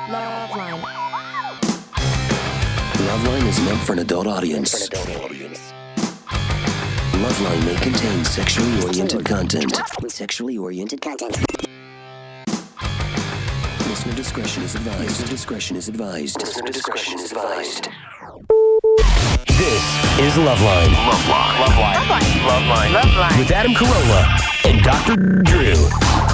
LoveLine. LoveLine is meant for an adult audience. LoveLine may contain sexually oriented content. Listener discretion is advised. This is LoveLine. LoveLine. With Adam Carolla and Dr. Drew.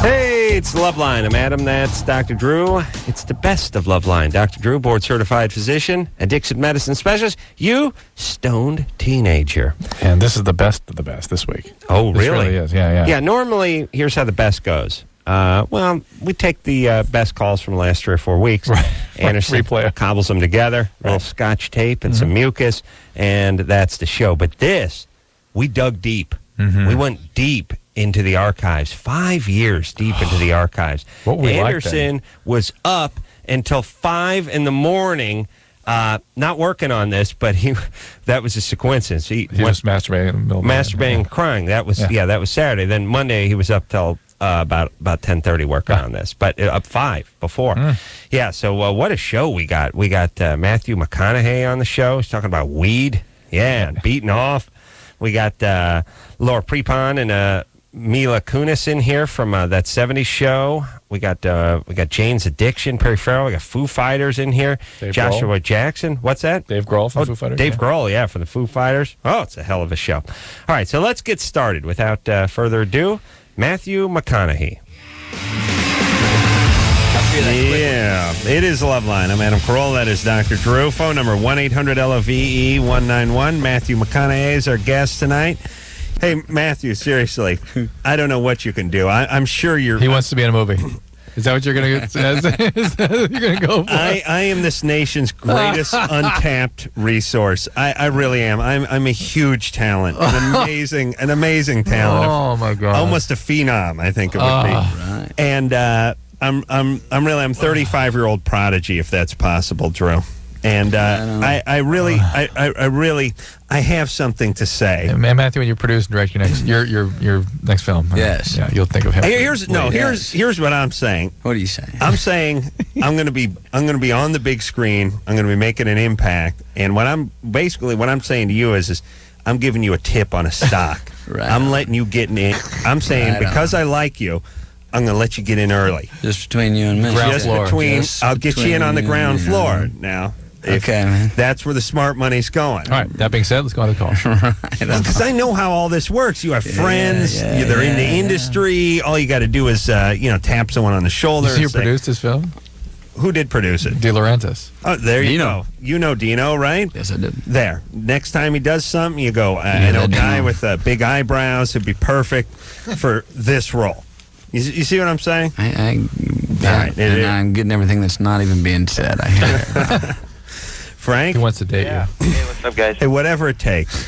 Hey, it's LoveLine. I'm Adam. That's Dr. Drew. It's the best of LoveLine. Dr. Drew, board-certified physician, addiction medicine specialist. You, stoned teenager. And this is the best of the best this week. Oh, This really? really is. Yeah. Yeah, normally, here's how the best goes. Well, we take the best calls from the last 3 or 4 weeks. Right. Anderson Replay. cobbles them together, a little scotch tape and some mucus, and that's the show. But this, we dug deep. We went deep into the archives, 5 years deep into the archives. What we like Anderson was up until 5 in the morning, not working on this, but that was just a coincidence. He was masturbating in the middle of the night. masturbating and crying. That was that was Saturday. Then Monday he was up till about 10:30 working on this, but up 5 before. Yeah. So what a show we got. We got Matthew McConaughey on the show. He's talking about weed. Yeah, and beating off. We got Laura Prepon and Mila Kunis in here from that 70s show. We got Jane's Addiction, Perry Farrell. We got Foo Fighters in here. Dave Joshua Grohl. Jackson. What's that? Dave Grohl from Foo Fighters. Dave Grohl, yeah, from the Foo Fighters. Oh, it's a hell of a show. All right, so let's get started. Without further ado, Matthew McConaughey. Yeah, it is LoveLine. I'm Adam Carolla. That is Dr. Drew. Phone number 1-800-LOVE-191. Matthew McConaughey is our guest tonight. Hey, Matthew, seriously, I don't know what you can do. I'm sure you're... He wants to be in a movie. Is that what you're going to go for? I am this nation's greatest untapped resource. I really am. I'm a huge talent, an amazing talent. Oh my God! Almost a phenom, I think it would be. Right. And I'm 35-year-old prodigy, if that's possible, Drew. And I really have something to say. And Matthew, when you produce and direct your next film, Yes. yeah, you'll think of him. Here's what I'm saying. What are you saying? I'm saying I'm going to be on the big screen. I'm going to be making an impact. And what I'm saying to you is I'm giving you a tip on a stock. Right. I'm letting you get in. I'm saying because I like you, I'm going to let you get in early. Just between you and me. Ground floor. I'll get you in on the ground you floor and- now. Okay, man. That's where the smart money's going. All right. That being said, let's go on the call. Because I know how all this works. You have friends. yeah, they're in the yeah. industry. All you got to do is, tap someone on the shoulder. You see who and say, produced this film? Who did produce it? De Laurentiis. Oh, there you Dino. go. You know Dino, right? Yes, I did. There. Next time he does something, you go, I know a guy Dino. with big eyebrows who'd be perfect for this role. You see what I'm saying? And I'm getting everything that's not even being said. I hear it. Frank? He wants to date you. Hey, what's up, guys? Hey, whatever it takes.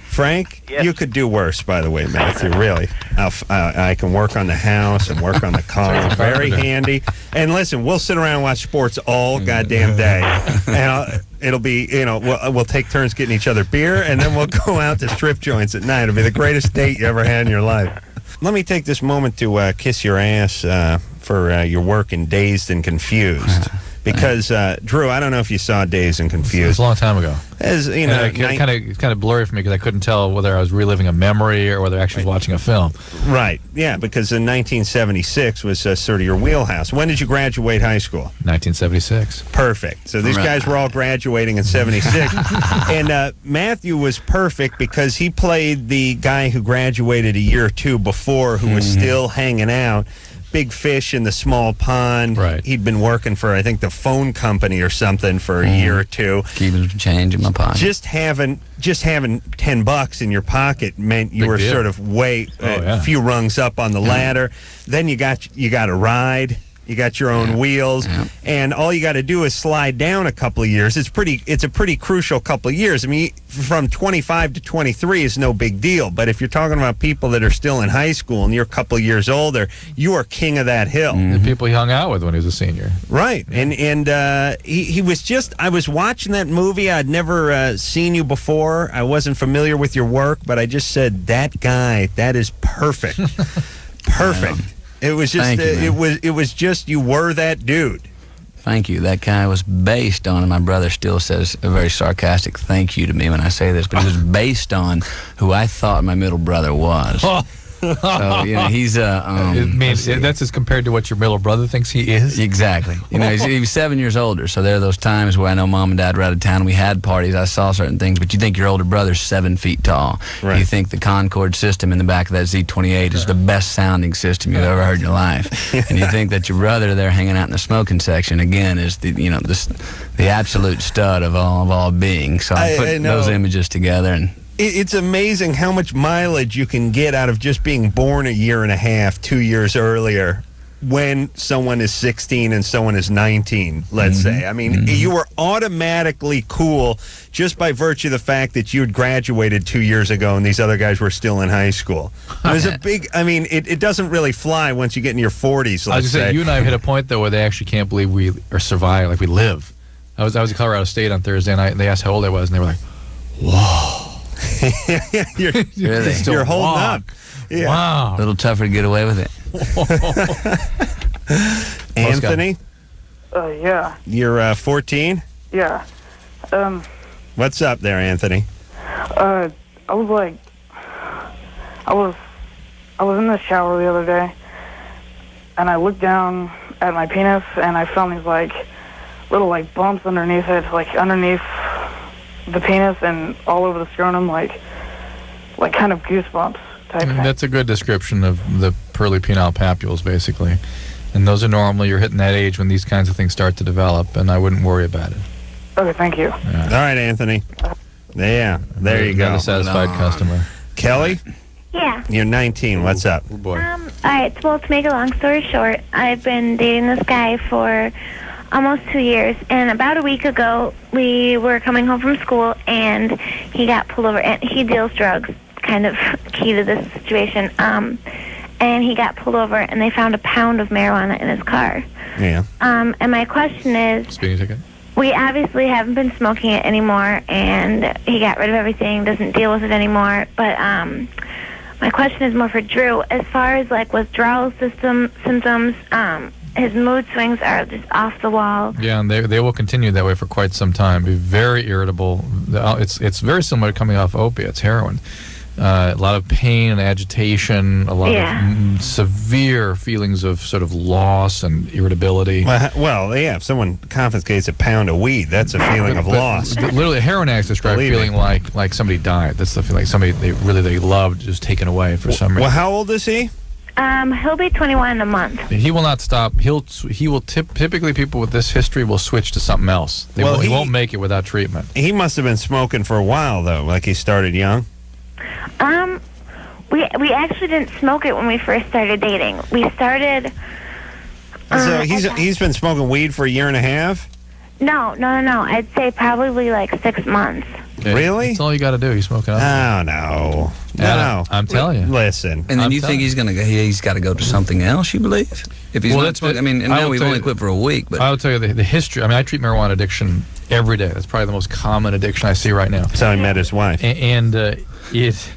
Frank, Yes. you could do worse, by the way, Matthew, really. I can work on the house and work on the car. Very handy. And listen, we'll sit around and watch sports all goddamn day. And it'll be, we'll take turns getting each other beer, and then we'll go out to strip joints at night. It'll be the greatest date you ever had in your life. Let me take this moment to kiss your ass for your work in Dazed and Confused. Because, Drew, I don't know if you saw Dazed and It was Confused. a long time ago. As you And know, it's kind of blurry for me because I couldn't tell whether I was reliving a memory or whether I actually was watching a film. right, yeah, because in 1976 was sort of your wheelhouse. When did you graduate high school? 1976. Perfect. So these guys were all graduating in 76. And Matthew was perfect because he played the guy who graduated a year or two before who was still hanging out. Big fish in the small pond. Right. He'd been working for, I think, the phone company or something for a year or two. Keeping some change in my pocket. Just having $10 in your pocket meant you Big were deal. sort of a few rungs up on the ladder. Then you got a ride. You got your own wheels, and all you got to do is slide down a couple of years. It's a pretty crucial couple of years. I mean, from 25 to 23 is no big deal, but if you're talking about people that are still in high school and you're a couple of years older, you are king of that hill. The people he hung out with when he was a senior. Right, and he was just. I was watching that movie. I'd never seen you before. I wasn't familiar with your work, but I just said that guy. That is perfect, perfect. It was just. Thank you, man. It was just. You were that dude. thank you. That guy was based on, and my brother still says a very sarcastic thank you to me when I say this, but it was based on who I thought my middle brother was. So, he's that's as compared to what your middle brother thinks he is? Exactly. He was 7 years older, so there are those times where I know Mom and Dad were out of town and we had parties, I saw certain things, but you think your older brother's 7 feet tall. Right. You think the Concorde system in the back of that Z28 is the best sounding system you've ever heard in your life. And you think that your brother there hanging out in the smoking section, again, is the absolute stud of all being. So I put those images together and... It's amazing how much mileage you can get out of just being born a year and a half, 2 years earlier, when someone is 16 and someone is 19, let's say. I mean, you were automatically cool just by virtue of the fact that you had graduated 2 years ago and these other guys were still in high school. There's a big, it doesn't really fly once you get in your 40s, I was going to say, you and I have hit a point, though, where they actually can't believe we are surviving, like we live. I was in Colorado State on Thursday, and they asked how old I was, and they were like, whoa. You're holding up. Yeah. Wow. A little tougher to get away with it. Anthony? Yeah. You're 14? Yeah. What's up there, Anthony? I was in the shower the other day, and I looked down at my penis, and I found these little bumps underneath it, underneath the penis and all over the scrotum, like kind of goosebumps type thing. That's a good description of the pearly penile papules, basically. And those are normal. You're hitting that age when these kinds of things start to develop, and I wouldn't worry about it. Okay, thank you. Yeah. All right, Anthony. Yeah, there you go. Not a satisfied customer. Kelly? Yeah. You're 19. What's up? Oh, boy. All right, well, to make a long story short, I've been dating this guy for almost 2 years, and about a week ago, we were coming home from school, and he got pulled over, and he deals drugs, kind of key to this situation, and he got pulled over, and they found a pound of marijuana in his car. Yeah. And my question is, Speeding ticket? we obviously haven't been smoking it anymore, and he got rid of everything, doesn't deal with it anymore, but my question is more for Drew. As far as withdrawal symptoms, his mood swings are just off the wall. Yeah, and they will continue that way for quite some time. Be very irritable. It's very similar to coming off opiates, heroin. A lot of pain and agitation, a lot of severe feelings of sort of loss and irritability. Well, yeah, if someone confiscates a pound of weed, that's a feeling of loss. But literally, heroin addicts describe feeling like somebody died. That's the feeling, like somebody they loved just taken away for some reason. Well, how old is he? He'll be 21 in a month. He will not stop. He will typically people with this history will switch to something else. He won't make it without treatment. He must have been smoking for a while though, like he started young. We actually didn't smoke it when we first started dating. We started. So he's been smoking weed for a year and a half? No. I'd say probably 6 months. Really? That's all you got to do. You smoke it up. Oh, no. No, I'm telling you. Listen. And then you think he's got to go to something else, you believe? If he's not smoking, now we've only quit for a week. But I'll tell you the history. I treat marijuana addiction every day. That's probably the most common addiction I see right now. That's how he met his wife. Most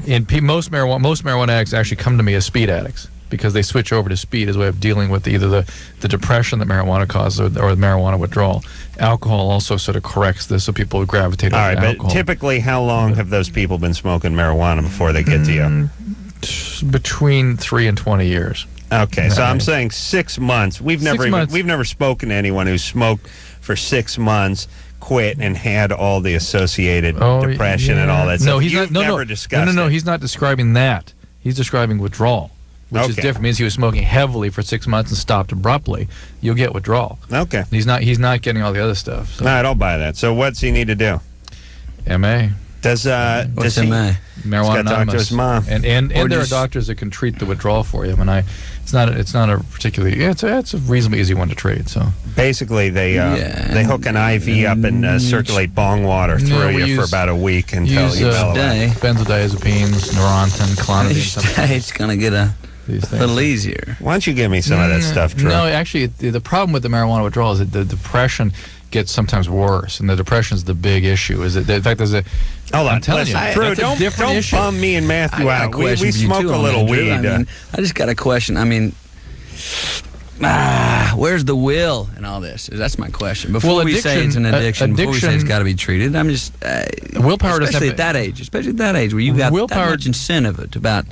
marijuana addicts actually come to me as speed addicts because they switch over to speed as a way of dealing with either the depression that marijuana causes or the marijuana withdrawal. Alcohol also sort of corrects this, so people gravitate over alcohol. All right, but typically how long have those people been smoking marijuana before they get to you? Between 3 and 20 years. Okay, so I'm saying 6 months. We've never spoken to anyone who smoked for 6 months, quit, and had all the associated depression and all that stuff. No, he's not describing that. He's describing withdrawal, which is different. It means he was smoking heavily for 6 months and stopped abruptly. You'll get withdrawal. Okay. He's not getting all the other stuff. So. All right, I'll buy that. So what's he need to do? MA. What's MA? Marijuana Anonymous. Talk to his mom. And there are doctors that can treat the withdrawal for you. It's not a particularly. It's a reasonably easy one to treat. So basically, they hook an IV up and circulate bong water through you for about a week until you mellow out. Benzodiazepines, Neurontin, Clonidine. It's gonna get a little easier. Why don't you give me some of that stuff, Drew? No, actually, the problem with the marijuana withdrawal is that the depression gets sometimes worse, and the depression is the big issue. In fact, there's a. Hold on, telling you, Drew, don't bum me and Matthew out. We smoke a little weed. I just got a question. where's the will in all this? That's my question. Before we say it's an addiction, before we say it's got to be treated, I'm just willpower especially at that age, where you've got that much incentive about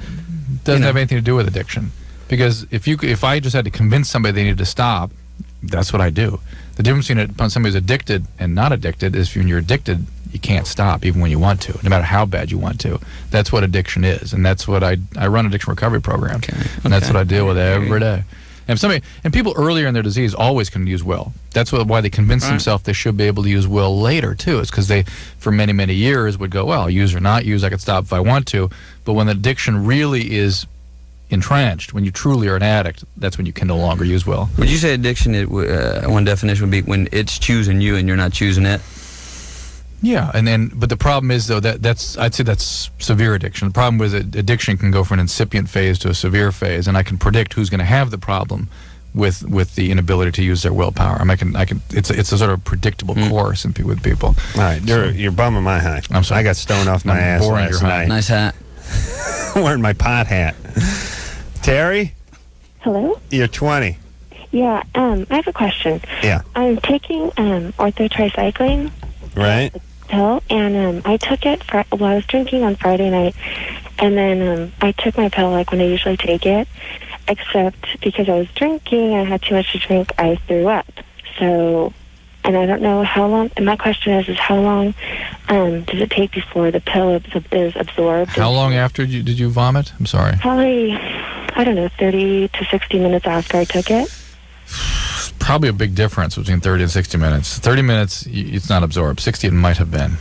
doesn't have anything to do with addiction. Because if I just had to convince somebody they needed to stop, that's what I do. The difference between somebody who's addicted and not addicted is when you're addicted, you can't stop even when you want to, no matter how bad you want to. That's what addiction is, and that's what I run addiction recovery program, and that's what I deal with every day. And people earlier in their disease always can use will. That's why they convince themselves they should be able to use will later too. It's because they, for many, many years, would go, well, use or not use, I could stop if I want to. But when the addiction really is entrenched, when you truly are an addict, that's when you can no longer use will. Would you say addiction, one definition would be when it's choosing you and you're not choosing it? Yeah, but the problem is though I'd say that's severe addiction. The problem with addiction can go from an incipient phase to a severe phase, and I can predict who's going to have the problem with the inability to use their willpower. I mean, it's a sort of predictable course with people. All right, you're bumming my high. I'm sorry. I got stoned off my ass last night. Nice hat. Wearing my pot hat. Terry? Hello? You're 20. Yeah, I have a question. Yeah. I'm taking orthotricycline. Right. Pill, and I took it I was drinking on Friday night, and then I took my pill like when I usually take it, except because I was drinking, I had too much to drink, I threw up. So, and I don't know how long, and my question is how long does it take before the pill is absorbed? How long after did you vomit? I'm sorry. Probably, I don't know, 30 to 60 minutes after I took it. Probably a big difference between 30 and 60 minutes. 30 minutes, it's not absorbed. 60, it might have been.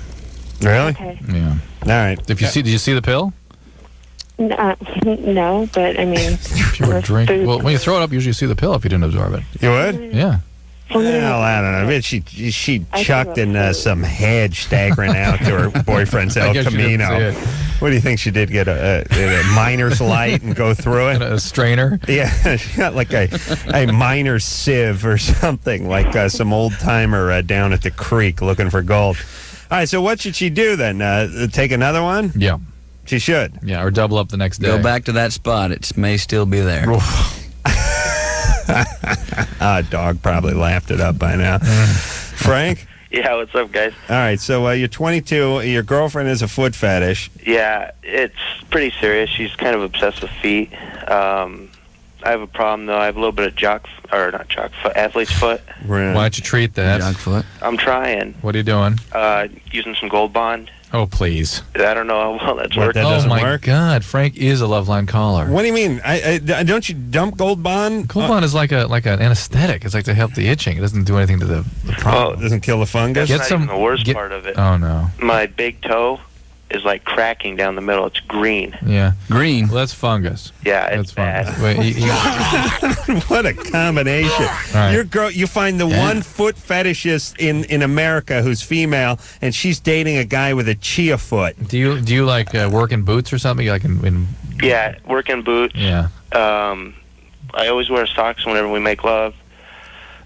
Really? Okay. Yeah. All right. Did you see the pill? No, but I mean... if you were drinking... Well, when you throw it up, you usually see the pill if you didn't absorb it. You would? Yeah. Well, I don't know. I mean, she chucked in some hedge staggering out to her boyfriend's El Camino. What do you think she did? Get a miner's light and go through it? A strainer? Yeah, she got like a miner's sieve or something, like some old timer down at the creek looking for gold. All right, so what should she do then? Take another one? Yeah. She should. Yeah, or double up the next day. Go back to that spot. It may still be there. Dog probably laughed it up by now. Frank? Yeah, what's up, guys? All right, so you're 22. Your girlfriend has a foot fetish. Yeah, it's pretty serious. She's kind of obsessed with feet. I have a problem, though. I have a little bit of athlete's foot. Right. Why don't you treat that? Junk foot. I'm trying. What are you doing? Using some Gold Bond. Oh, please. I don't know how well that's What, working. that doesn't oh, my work? God. Frank is a LoveLine caller. What do you mean? Don't you dump Gold Bond? Gold Bond is like an anesthetic. It's like to help the itching. It doesn't do anything to the problem. It doesn't kill the fungus? That's not even the worst part of it. Oh, no. My big toe is like cracking down the middle. It's green. Yeah. Green. Well, that's fungus. Yeah, it's That's fungus. bad. Wait, What a combination. right. Your girl, you find the one foot fetishist in America who's female, and she's dating a guy with a chia foot. do you like work in boots or something? Like in Yeah, working boots. Yeah. I always wear socks whenever we make love.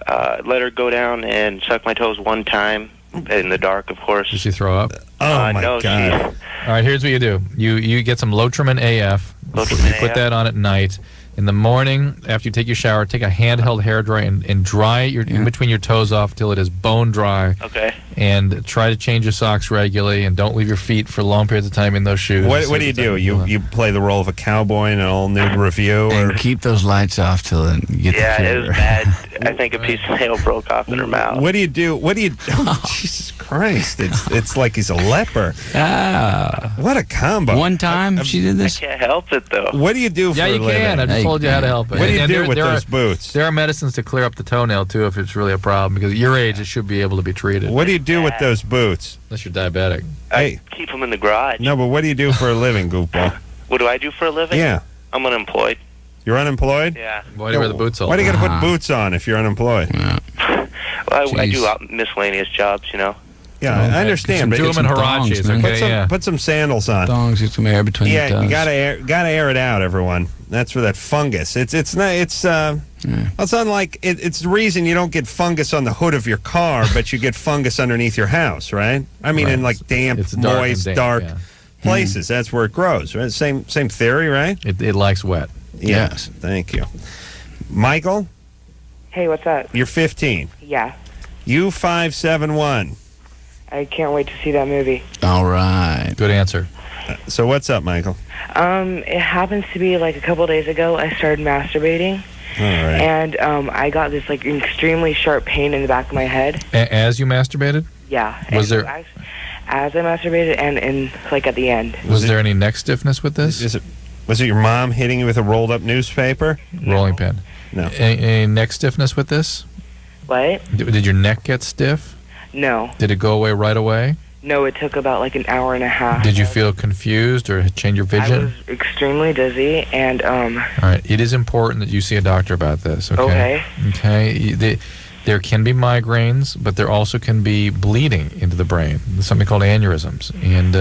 Let her go down and suck my toes one time in the dark, of course. Did she throw up? Oh, my no, God. All right, here's what you do. You get some Lotrimin AF. Lotrimin You put AF. that on at night. In the morning, after you take your shower, take a handheld hairdryer and dry in between your toes off till it is bone dry. Okay. And try to change your socks regularly, and don't leave your feet for long periods of time in those shoes. What do you do? You play the role of a cowboy in an all-nude review? And Or keep those lights off till you get Yeah, the it was bad. I think a piece of nail broke off in her mouth. what do you do? Oh, Jesus Christ. It's like he's a leper. What a combo. One time she did I this. can't help it, though. What do you do for Yeah, a you living? can. I just told you how to help it. What do you And do with there those are, boots? There are medicines to clear up the toenail, too, if it's really a problem. Because at your age, it should be able to be treated. What do you do with those boots? Unless you're diabetic. Hey, Keep them in the garage. no, but what do you do for a living, goofball? What do I do for a living? Yeah. I'm unemployed. You're unemployed? Yeah. Why do you wear the boots all Why do you got to put Uh-huh. boots on if you're unemployed? Well, I Jeez. do miscellaneous jobs, you know. Yeah, I understand, but Do them in some thongs, Harachis, man. okay? put some sandals on. Thongs, get some air between your Yeah, toes. you gotta air it out, everyone. That's for that fungus. It's unlike it's the reason you don't get fungus on the hood of your car, but you get fungus underneath your house, right? I mean, Right. in like damp, It's dark and moist, damp, dark yeah. places. That's where it grows, right? Same theory, right? It likes wet. Yes. Thank you, Michael. Hey, what's up? You're 15. Yeah. U571. I can't wait to see that movie. All right. Good answer. So what's up, Michael? It happens to be like a couple days ago I started masturbating. All right. And I got this like extremely sharp pain in the back of my head. As you masturbated? Yeah. Was there... As I masturbated and like at the end. Was there any neck stiffness with this? Was it your mom hitting you with a rolled up newspaper? Rolling pin. No. Any neck stiffness with this? What? Did your neck get stiff? No. Did it go away right away? No, it took about like an hour and a half. Did you feel confused or change your vision? I was extremely dizzy and All right. It is important that you see a doctor about this, okay? Okay. There can be migraines, but there also can be bleeding into the brain, something called aneurysms. And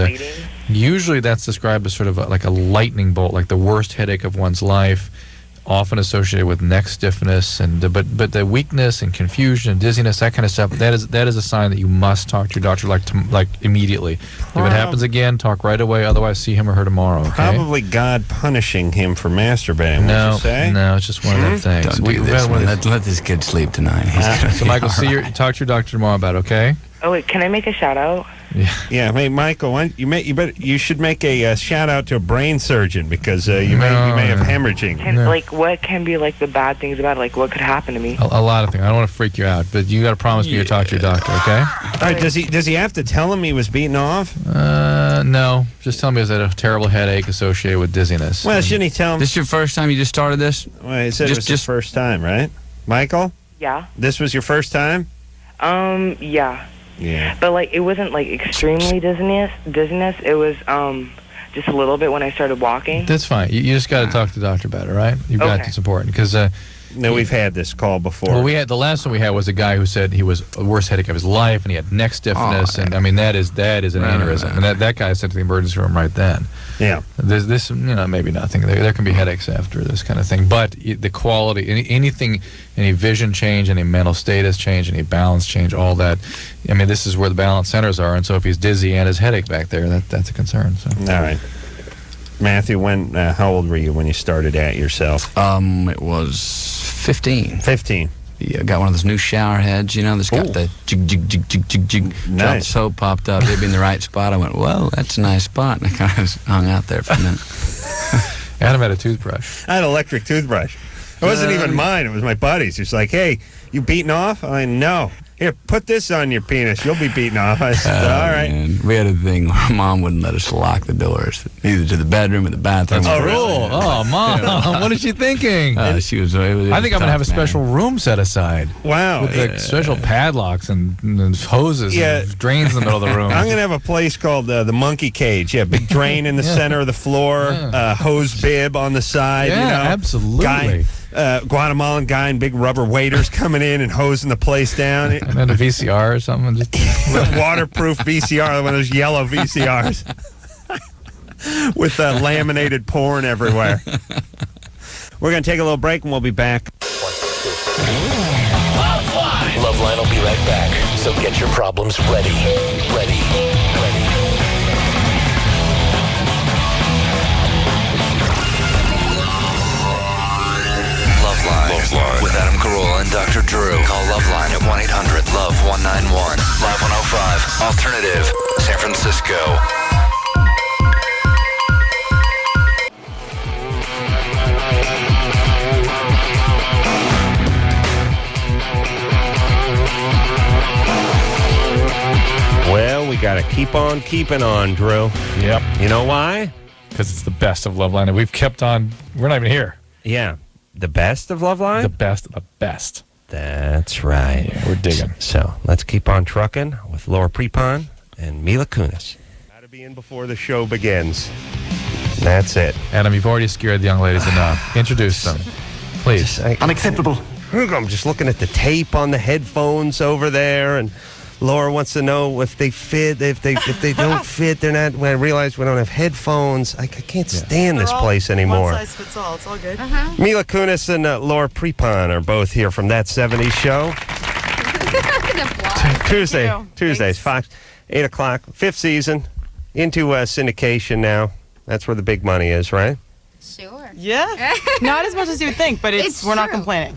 usually that's described as sort of like a lightning bolt, like the worst headache of one's life, often associated with neck stiffness, and but the weakness and confusion and dizziness, that kind of stuff, that is a sign that you must talk to your doctor like immediately. If it happens again, talk right away. Otherwise, see him or her tomorrow. Okay? Probably God punishing him for masturbating. No, would you say? no, it's just one of them things. Don't do this, man. Let this kid sleep tonight. So, Michael, talk to your doctor tomorrow about it, okay? Oh wait, can I make a shout out? Yeah. Hey, Michael, you should make a shout out to a brain surgeon because you may have hemorrhaging. Like, what can be like the bad things about it? Like, what could happen to me? A lot of things. I don't want to freak you out, but you got to promise me you'll talk to your doctor, okay? All right. Does he have to tell him he was beaten off? No. Just tell me he had a terrible headache associated with dizziness. Well, shouldn't he tell him? This is your first time you just started this? Well, he said it was his first time, right? Michael? Yeah. This was your first time? Yeah. Yeah. But like, it wasn't like extremely dizziness. It was just a little bit when I started walking. That's fine. You just got to talk to the doctor about it, right? You've got to support it because. No, we've had this call before. Well, the last one we had was a guy who said he was the worst headache of his life, and he had neck stiffness, and I mean that is an aneurysm, and that guy sent to the emergency room right then. Yeah. There's this, maybe nothing. There can be headaches after this kind of thing, but the quality, any vision change, any mental status change, any balance change, all that. I mean, this is where the balance centers are, and so if he's dizzy and his headache back there, that's a concern. So. All right. Matthew, how old were you when you started at yourself? It was 15. 15. Yeah, got one of those new shower heads, that's got the jig, jig, jig, jig, jig, jig. Drop the soap popped up. It'd be in the right spot. I went, whoa, that's a nice spot. And I kind of hung out there for a minute. Adam had a toothbrush. I had an electric toothbrush. It wasn't even mine. It was my buddy's. He's like, hey, you beating off? I'm no. Here, put this on your penis. You'll be beaten off. I said, all right. Man. We had a thing where Mom wouldn't let us lock the doors, either to the bedroom or the bathroom. That's cruel. Oh, Mom. What is she thinking? She was. I think I'm going to have a special room set aside. Wow. With like special padlocks and hoses and drains in the middle of the room. I'm going to have a place called the Monkey Cage. Yeah, big drain in the center of the floor, hose bib on the side. Yeah, absolutely. Guatemalan guy and big rubber waders coming in and hosing the place down. And then a VCR or something. With waterproof VCR, one of those yellow VCRs. With laminated porn everywhere. We're going to take a little break and we'll be back. LoveLine will be right back. So get your problems ready. Ready. LoveLine with Adam Carolla and Dr. Drew. Call LoveLine at 1-800-LOVE-191. Live 105. Alternative. San Francisco. Well, we got to keep on keeping on, Drew. Yep. You know why? Because it's the best of LoveLine, and we've kept on. We're not even here. Yeah. The best of LoveLine? The best of the best. That's right. Yeah, we're digging. So let's keep on trucking with Laura Prepon and Mila Kunis. Got to be in before the show begins. That's it. Adam, you've already scared the young ladies enough. Introduce them, please. Unacceptable. I'm just looking at the tape on the headphones over there, and Laura wants to know if they fit. If they don't fit, they're not. When I realize we don't have headphones, I can't stand this place anymore. One size fits all. It's all good. Mila Kunis and Laura Prepon are both here from That 70s Show. Tuesdays, Fox, 8 o'clock, 5th season, into syndication now. That's where the big money is, right? Sure. Yeah. Not as much as you would think, but we're not complaining.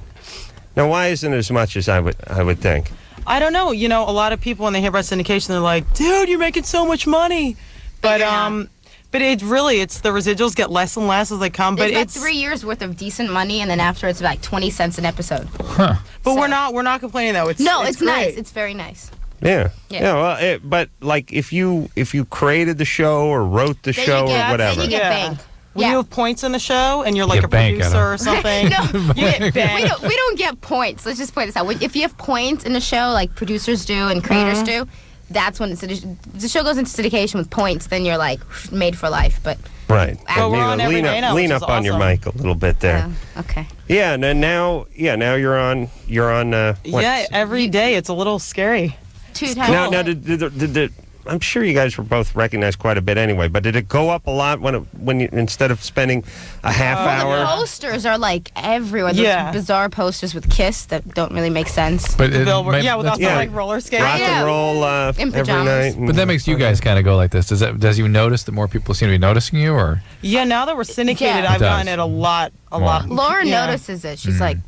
Now, why isn't it as much as I would think? I don't know. You know, a lot of people when they hear about syndication, they're like, "Dude, you're making so much money," but it's the residuals get less and less as they come. But it's 3 years worth of decent money, and then after it's like 20 cents an episode. Huh. But we're not complaining though. It's nice. great. It's very nice. Yeah. Yeah. Well, but like if you created the show or wrote the show or whatever, then you get bank. When you have points in the show and you're like a producer or something, no, you get bank. We don't get points. Let's just point this out. If you have points in the show, like producers do and creators do, that's when the show goes into syndication with points. Then you're like made for life. But right. Well, we're on every day now, lean which up is on your awesome. mic a little bit there. Okay. Yeah, and then now you're on. What? Yeah, every day it's a little scary. 2 times. Now, did I'm sure you guys were both recognized quite a bit anyway, but did it go up a lot when you instead of spending a half hour? The posters are like everywhere. Those bizarre posters with Kiss that don't really make sense. But with us like roller skates. Rock and roll in every pajamas. night. But that makes you guys kind of go like this. Does you notice that more people seem to be noticing you, or? Yeah, now that we're syndicated, I've gotten it a lot. Laura notices it. She's like,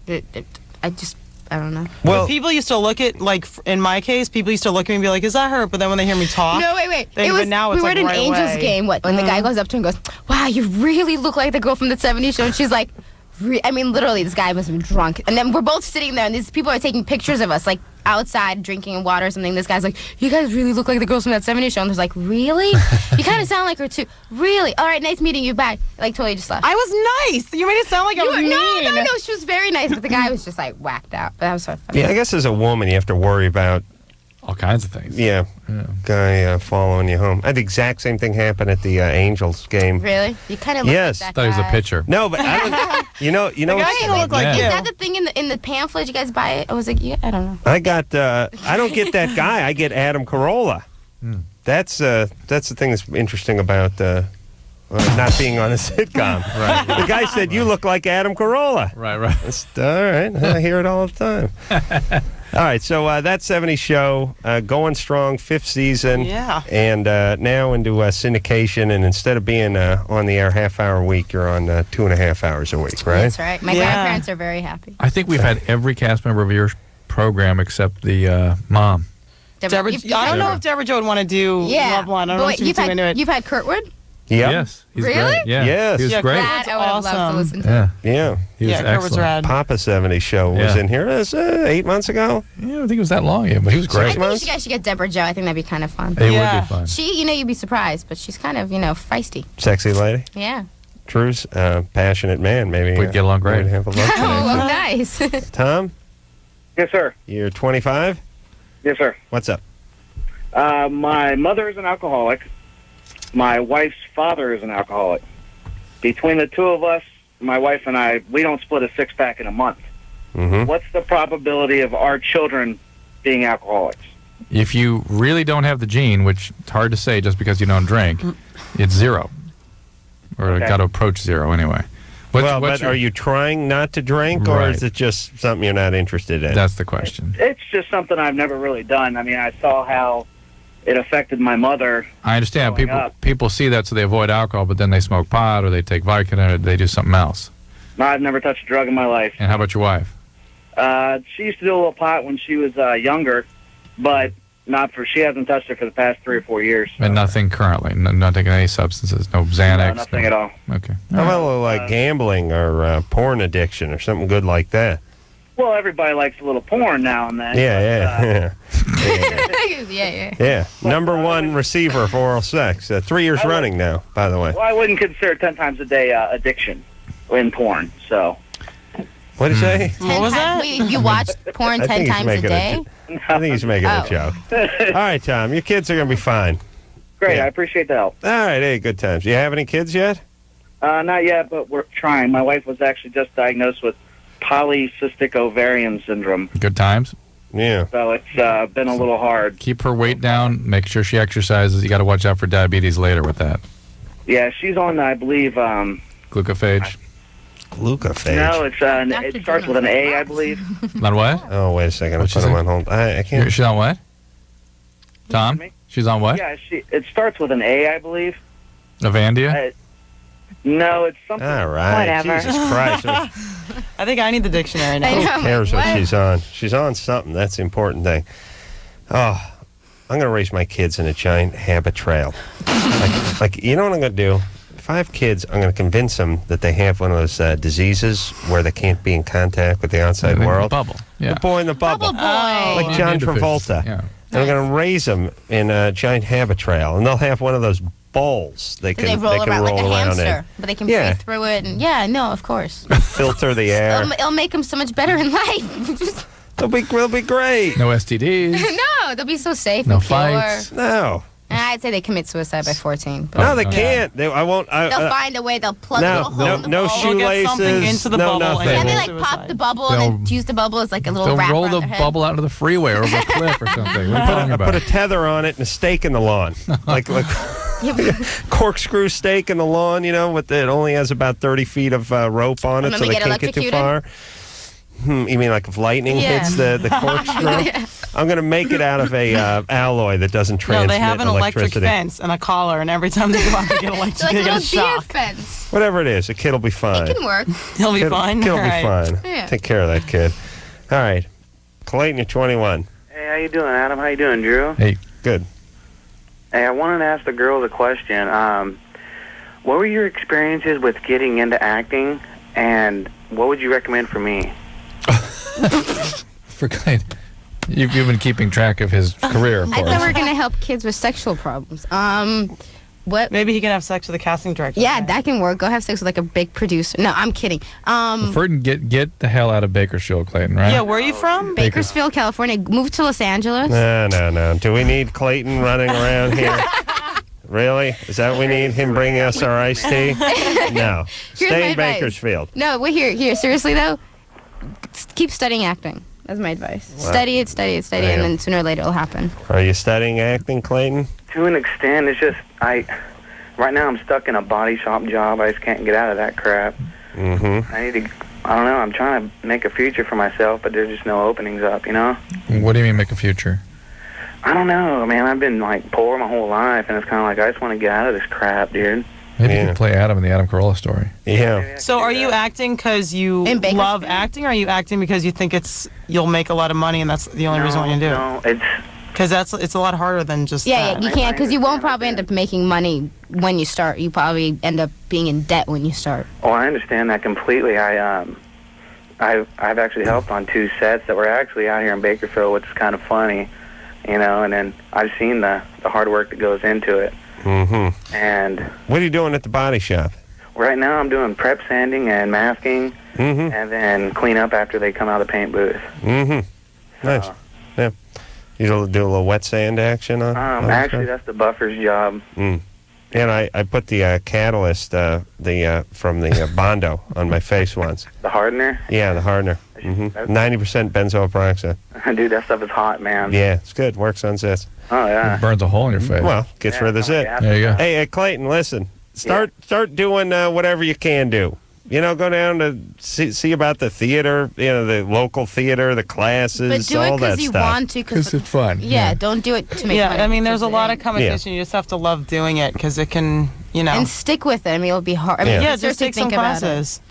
I don't know. Well, people used to look at, like, in my case, people used to look at me and be like, is that her? But then when they hear me talk. No, wait. We were at an Angels game. When the guy goes up to her and goes, wow, you really look like the girl from the 70s show. And she's like, literally, this guy must have been drunk. And then we're both sitting there, and these people are taking pictures of us, like, outside drinking water or something. This guy's like, you guys really look like the girls from that 70s show. And there's like, really? You kind of sound like her, too. Really? All right, nice meeting you. Bye. Like, totally just left. I was nice. You made it sound like I was mean. No. She was very nice, but the guy was just, like, whacked out. But that was so funny. Yeah, I guess as a woman, you have to worry about all kinds of things. Yeah. Guy following you home. I had the exact same thing happen at the Angels game. Really? You kind of look like that I thought he was a pitcher. No, but I don't. You know. The guy kind of look like you. Is that the thing in the pamphlet? You guys buy it? I was like, yeah, I don't know. I got. I don't get that guy. I get Adam Carolla. That's the thing that's interesting about not being on a sitcom. Right. The guy said, "You look like Adam Carolla." Right. That's, all right. I hear it all the time. All right, so that 70s show going strong, 5th season. Yeah. And now into syndication, and instead of being on the air half-hour a week, you're on 2.5 hours a week, right? That's right. My grandparents are very happy. I think we've had every cast member of your program except the mom. Deborah, I don't know if Deborah Jo would want to do LoveLine. I don't know if she'd be into it. You've had Kurtwood? Yep. Yes. He's really? Great. Yeah. Yes. He was great. That I would have loved to listen to. Yeah. He was excellent. rad. Papa 70s show was in here 8 months ago. Yeah, I don't think it was that long yet, but he was great. I think you guys should get Deborah Jo. I think that'd be kind of fun. It would be fun. She, you'd be surprised, but she's kind of, feisty. Sexy lady. Yeah. True's passionate man. Maybe we'd get along great. We'd have a love Oh, nice. Tom? Yes, sir. You're 25? Yes, sir. What's up? My mother is an alcoholic. My wife's father is an alcoholic. Between the two of us, my wife and I, we don't split a six-pack in a month. Mm-hmm. What's the probability of our children being alcoholics? If you really don't have the gene, which it's hard to say just because you don't drink, it's 0. Or got to approach 0 anyway. But are you trying not to drink, or is it just something you're not interested in? That's the question. It's just something I've never really done. I mean, I saw how it affected my mother. I understand. growing People see that, so they avoid alcohol, but then they smoke pot, or they take Vicodin, or they do something else. No, I've never touched a drug in my life. And how about your wife? She used to do a little pot when she was younger, but she hasn't touched it for the past 3 or 4 years. And nothing currently? Not taking any substances? No Xanax? No, nothing at all. Okay. How about a little gambling or porn addiction or something good like that? Well, everybody likes a little porn now and then. Yeah. Yeah. Number 1 receiver for oral sex. 3 years running now, by the way. Well, I wouldn't consider 10 times a day addiction in porn, so. What did you say? What was that? You watch porn 10 times a day? I think he's making a joke. All right, Tom, your kids are going to be fine. Great, Yeah. I appreciate the help. All right, hey, good times. You have any kids yet? Not yet, but we're trying. My wife was actually just diagnosed with polycystic ovarian syndrome. Good times? Yeah. So it's been a little hard. Keep her weight down. Make sure she exercises. You got to watch out for diabetes later with that. Yeah, she's on, I believe... Glucophage. Glucophage? No, it starts with an A, I believe. On what? Oh, wait a second. I'll put them on hold. I can't. She's on what? Tom? She's on what? Yeah, it starts with an A, I believe. Avandia? No, it's something. All right. Whatever. Jesus Christ. I think I need the dictionary now. Who cares what she's on? She's on something. That's the important thing. Oh, I'm going to raise my kids in a giant habit trail. Like, you know what I'm going to do? If I have kids, I'm going to convince them that they have one of those diseases where they can't be in contact with the outside world. Bubble. Yeah. The boy in the bubble. Bubble boy. Like John Travolta. Yeah. And I'm going to raise them in a giant habit trail. And they'll have one of those bowls they They can roll around like a around hamster, in. but they can Yeah. breathe through it. And no, of course. Filter the air. It'll make them so much better in life. They'll be great. No STDs. No, they'll be so safe No and pure. fights. No. And I'd say they commit suicide by 14. But No, they can't. I won't. they'll find a way. They'll plug No, a little hole in the no bowl. shoelaces. something into the no bubble nothing. Yeah, and they then like pop the bubble and then use the bubble as like a little They'll wrap roll around the their head. bubble out into the freeway or over a cliff or something. What are you talking I about? put a tether on it and a stake in the lawn, like corkscrew stake in the lawn. You know, with it only has about 30 feet of rope on it, And so then they we get can't get too far. You mean like if lightning hits the corkscrew? I'm going to make it out of a alloy that doesn't No, transmit they have an electric electricity. fence and a collar, and every time they go out, they get It's electrocuted. like They a get a little deer shock. fence. Whatever it is, the kid will be fine. It can work. He'll be fine. Kid will All be right. fine. Yeah. Take care of that kid. All right. Clayton, you're 21. Hey, how you doing, Adam? How you doing, Drew? Hey. Good. Hey, I wanted to ask the girls a question. What were your experiences with getting into acting, and what would you recommend for me? For good. You've been keeping track of his career, of I course. thought we were gonna help kids with sexual problems. What? Maybe he can have sex with the casting director. Yeah, that can work. Go have sex with like a big producer. No, I'm kidding. Ferdinand, get the hell out of Bakersfield, Clayton, right? Yeah, where are you from? Bakersfield, California. Moved to Los Angeles. No. Do we need Clayton running around here? Really? Is that what we need? Him bringing us our iced tea? No. Here's Stay my in advice. Bakersfield. No, wait, here. Seriously though, keep studying acting. That's my advice. Wow. Study it, Damn. and then sooner or later it'll happen. Are you studying acting, Clayton? To an extent, it's just right now I'm stuck in a body shop job. I just can't get out of that crap. Mm-hmm. I don't know. I'm trying to make a future for myself, but there's just no openings up. You know? What do you mean make a future? I don't know, man. I've been like poor my whole life, and it's kind of like I just want to get out of this crap, dude. Maybe you could play Adam in the Adam Carolla story. Yeah. So are you acting because you love acting, or are you acting because you think you'll make a lot of money and that's the only reason why you do it? No, it's because it's a lot harder than just that. You can't because you won't probably end up making money when you start. You probably end up being in debt when you start. Oh, I understand that completely. I've actually helped on 2 sets that were actually out here in Bakersfield, which is kind of funny, you know. And then I've seen the hard work that goes into it. Mm-hmm. And what are you doing at the body shop? Right now, I'm doing prep sanding and masking, Mm-hmm. and then clean up after they come out of the paint booth. Mm-hmm. Nice. Yeah. You do a little wet sand action on? Actually, that's the buffer's job. Mm. And I put the catalyst, from the Bondo on my face once. The hardener? Yeah, the hardener. 90% benzoyl peroxide. Dude, that stuff is hot, man. Yeah, it's good. Works on zits. Oh, yeah. It burns a hole in your face. Well, gets rid of the zit. There you go. Hey, Clayton, listen. Start doing whatever you can do. You know, go down to see about the theater, you know, the local theater, the classes, But do it all that because you stuff. want to. Because it's fun. Yeah, don't do it to make money. I mean, there's a lot of competition. You just have to love doing it because it can, you know. And stick with it. I mean, it'll be hard. I mean, Yeah, seriously just take some think about it. classes.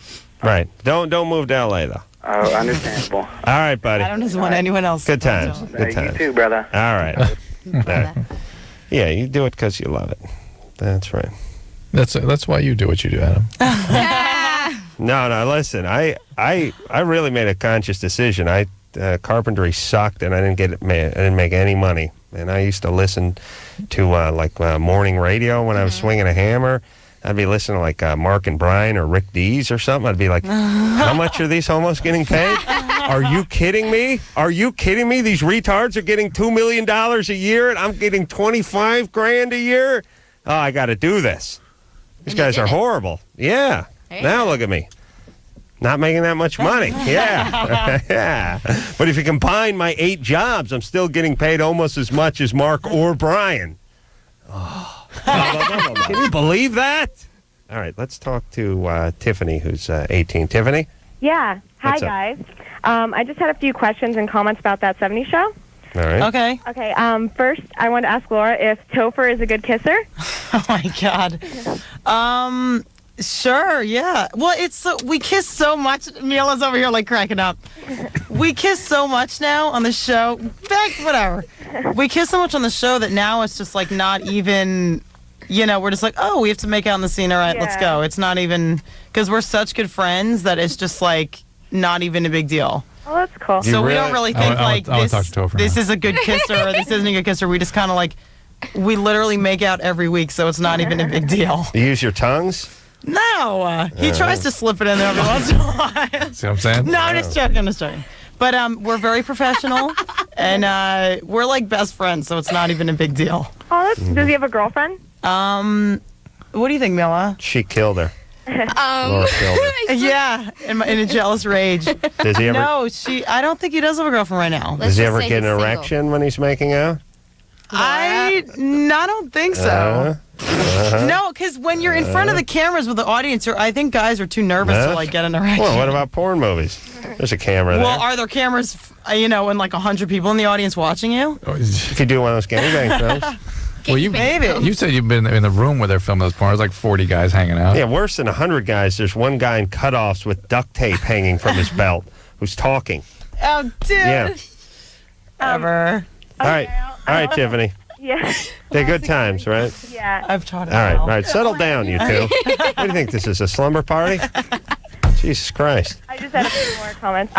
Right. Don't move to L.A., though. Oh, understandable. All right, buddy. I don't just want anyone else. Good times. to Good times. You too, brother. All right. All right. Yeah, you do it because you love it. That's right. That's why you do what you do, Adam. No, listen. I really made a conscious decision. Carpentry sucked, and I didn't make any money. And I used to listen to morning radio when I was swinging a hammer. I'd be listening to like Mark and Brian or Rick Dees or something. I'd be like, how much are these homos getting paid? Are you kidding me? Are you kidding me? These retards are getting $2 million a year, and I'm getting $25,000 a year. Oh, I got to do this. These guys are horrible. Yeah. Now look at me. Not making that much money. Yeah. Yeah. But if you combine my 8 jobs, I'm still getting paid almost as much as Mark or Brian. Oh. Can you believe that? All right, let's talk to Tiffany, who's 18. Tiffany? Yeah. Hi, What's up? guys. I just had a few questions and comments about that 70s show. All right. Okay. Okay. First, I wanted to ask Laura if Topher is a good kisser. Oh my God. Sure, yeah. Well, we kiss so much. Mila's over here like cracking up. We kiss so much now on the show. Whatever. We kiss so much on the show that now it's just like not even, we're just like, oh, we have to make out in the scene. All right, let's go. It's not even, because we're such good friends that it's just like not even a big deal. Oh, that's cool. So we don't really think this is a good kisser or this isn't a good kisser. We just kind of like, we literally make out every week, so it's not even a big deal. You use your tongues? No, he tries to slip it in there every once in a while. See what I'm saying? No, I'm just joking. But we're very professional, and we're like best friends, so it's not even a big deal. Oh, does he have a girlfriend? What do you think, Mila? She killed her. Laura killed her. Yeah, in a jealous rage. Does he ever? No, I don't think he does have a girlfriend right now. Does he ever get an erection when he's making out? I don't think so. No, because when you're in front of the cameras with the audience, I think guys are too nervous to like get an erection. Well, what about porn movies? There's a camera there. Well, are there cameras, and like 100 people in the audience watching you? If you do one of those gangbang films. Well, you said you've been in the room where they're filming those porn. There's like 40 guys hanging out. Yeah, worse than 100 guys. There's one guy in cutoffs with duct tape hanging from his belt who's talking. Oh, dude. Yeah. Ever. All right, Tiffany. Yeah. They're good times, right? Yeah. I've taught it. All right. Settle down, you two. What do you think? This is a slumber party? Jesus Christ. I just had a few more comments.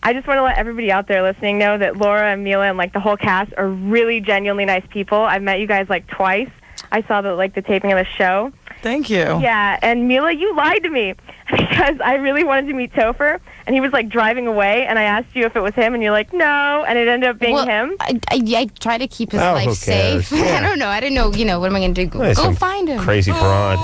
I just want to let everybody out there listening know that Laura and Mila and like the whole cast are really genuinely nice people. I've met you guys like twice. I saw the taping of the show. Thank you. Yeah, and Mila, you lied to me because I really wanted to meet Topher, and he was like driving away, and I asked you if it was him, and you're like, no, and it ended up being him. I try to keep his life safe. Yeah. I don't know. I didn't know. What am I going to do? Go find him. Crazy broad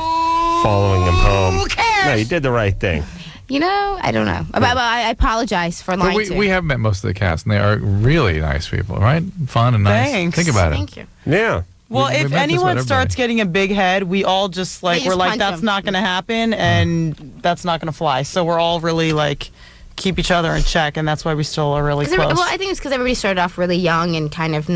following him home. Who cares? No, you did the right thing. I don't know. I apologize for lying to you. We have met most of the cast, and they are really nice people, right? Fun and nice. Thanks. Think about it. Thank you. Yeah. Well, if anyone starts getting a big head, we all just we're like, that's not going to happen, and that's not going to fly. So we're all really like keep each other in check, and that's why we still are really close. Well, I think it's because everybody started off really young and kind of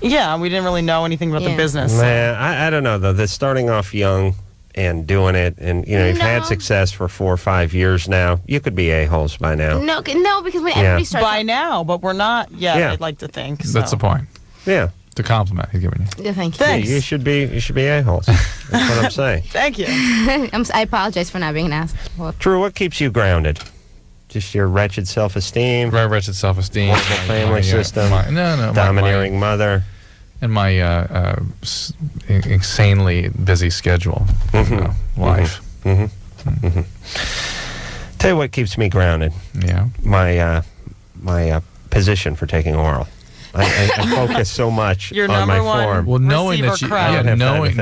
Yeah, we didn't really know anything about the business. Man, I don't know, though. They're starting off young and doing it, and you've had success for 4 or 5 years now. You could be a-holes by now. No, because when everybody starts by now, but we're not yet. Yeah. I'd like to think. That's the point. Yeah. The compliment he's giving you. Yeah, thank you. Thanks. You should be a-holes. That's what I'm saying. Thank you. I apologize for not being an ass. Drew, what keeps you grounded? Just your wretched self-esteem? Very wretched self-esteem. Horrible family system? No. Domineering mother? And my insanely busy schedule. Life. Tell you what keeps me grounded. Yeah. My position for taking oral. I focus so much Your on my number one form. Well, knowing that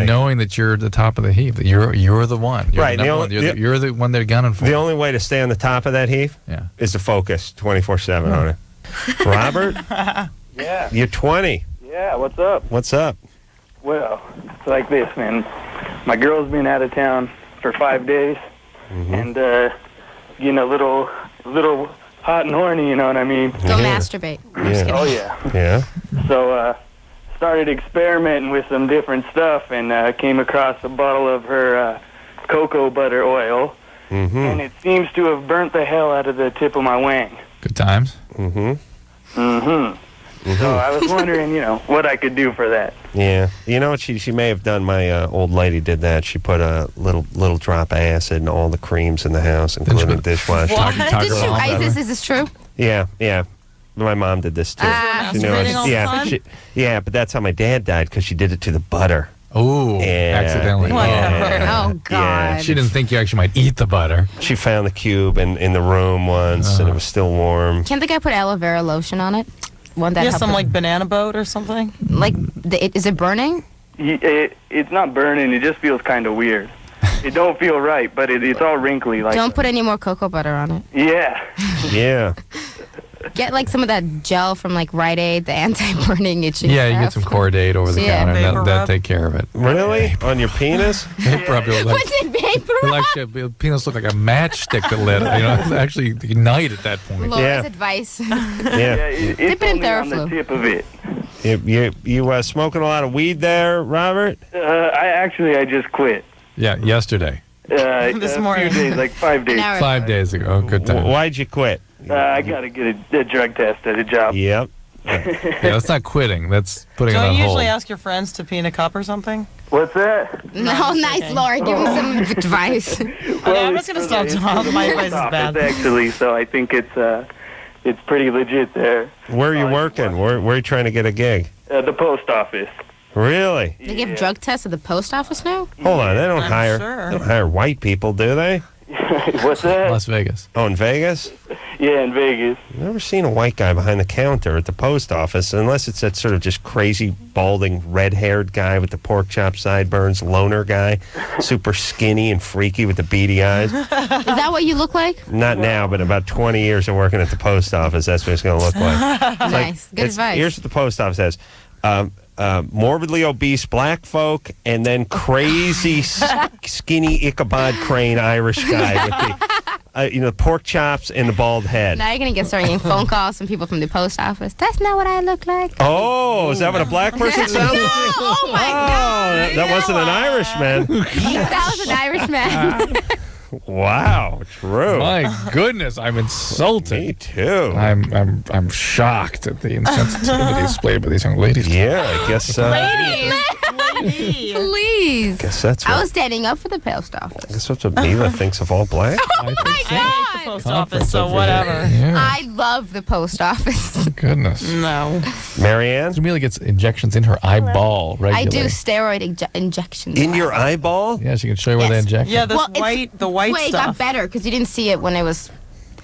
knowing that you're the top of the heap, that you're the one. You're Right, the number one. You're the one they're gunning for. The only way to stay on the top of that heap is to focus 24/7 on it. Robert? Yeah. You're 20. Yeah, what's up? What's up? Well, it's like this, man. My girl's been out of town for 5 days, and getting a little hot and horny, you know what I mean? Go masturbate. Oh, yeah. Yeah. So, started experimenting with some different stuff, and came across a bottle of her cocoa butter oil, and it seems to have burnt the hell out of the tip of my wang. Good times. So I was wondering, what I could do for that. Yeah. You know what she may have done? My old lady did that. She put a little drop of acid in all the creams in the house, including the dishwasher. What? Is this true? Yeah. My mom did this too. Yeah, but that's how my dad died, because she did it to the butter. Oh, accidentally. Oh, God. Yeah. She didn't think you actually might eat the butter. She found the cube in the room once, and it was still warm. Can't the guy put aloe vera lotion on it? Some like banana boat or something. Like, is it burning? It's not burning. It just feels kind of weird. It don't feel right, but it's all wrinkly. Don't put any more cocoa butter on it. Yeah. Yeah. Get like some of that gel from like Rite Aid, the anti-burning itching. Yeah, you get some Cordate over the counter, and that'll take care of it. Really? On your penis? What's in vapor? Your penis look like a matchstick that lit. Actually ignite at that point. Laura's advice. It's Dip it in only on the Theraflu. tip of it. You smoking a lot of weed there, Robert? I just quit. Yeah, yesterday. This morning. A few days, like 5 days. 5 days ago. Oh, good time. Why'd you quit? I got to get a drug test at a job. Yep. Yeah, that's not quitting. That's putting it Don't on you hold. usually ask your friends to pee in a cup or something? What's that? No, nice, Laura. Give me some advice. Okay, I'm just going to stop talking. My advice is bad. Actually, so I think it's pretty legit there. Where are you working? Where are you trying to get a gig? The post office. Really? They give drug tests at the post office now? Hold on, they don't hire sure. they don't hire white people, do they? What's that? Las Vegas. Oh, in Vegas? Yeah, in Vegas. Never seen a white guy behind the counter at the post office, unless it's that sort of just crazy, balding, red-haired guy with the pork chop sideburns, loner guy, super skinny and freaky with the beady eyes. Is that what you look like? Not now, but about 20 years of working at the post office, that's what it's going to look like. Nice. Good advice. Here's what the post office says. Morbidly obese black folk, and then crazy skinny Ichabod Crane Irish guy with the pork chops and the bald head. Now you're going to get starting getting phone calls from people from the post office. That's not what I look like. Oh, is that what a black person sounds like? Oh, my God. That wasn't an Irishman. That was an Irishman. Wow, true. My goodness, I'm insulted. Me too. I'm shocked at the insensitivity displayed by these young ladies. Yeah, I guess. Please. Guess that's what. I was standing up for the post office. Guess that's what Mila thinks of all black. Oh, my God. Post office, so whatever. Yeah. I love the post office. Goodness. No. Marianne? Amelia gets injections in her eyeball I regularly. do steroid injections. In your eyeball? Yeah, she can show you where they Yes. inject Yeah, it. this the white Wait, it stuff. got better because you didn't see it when it was.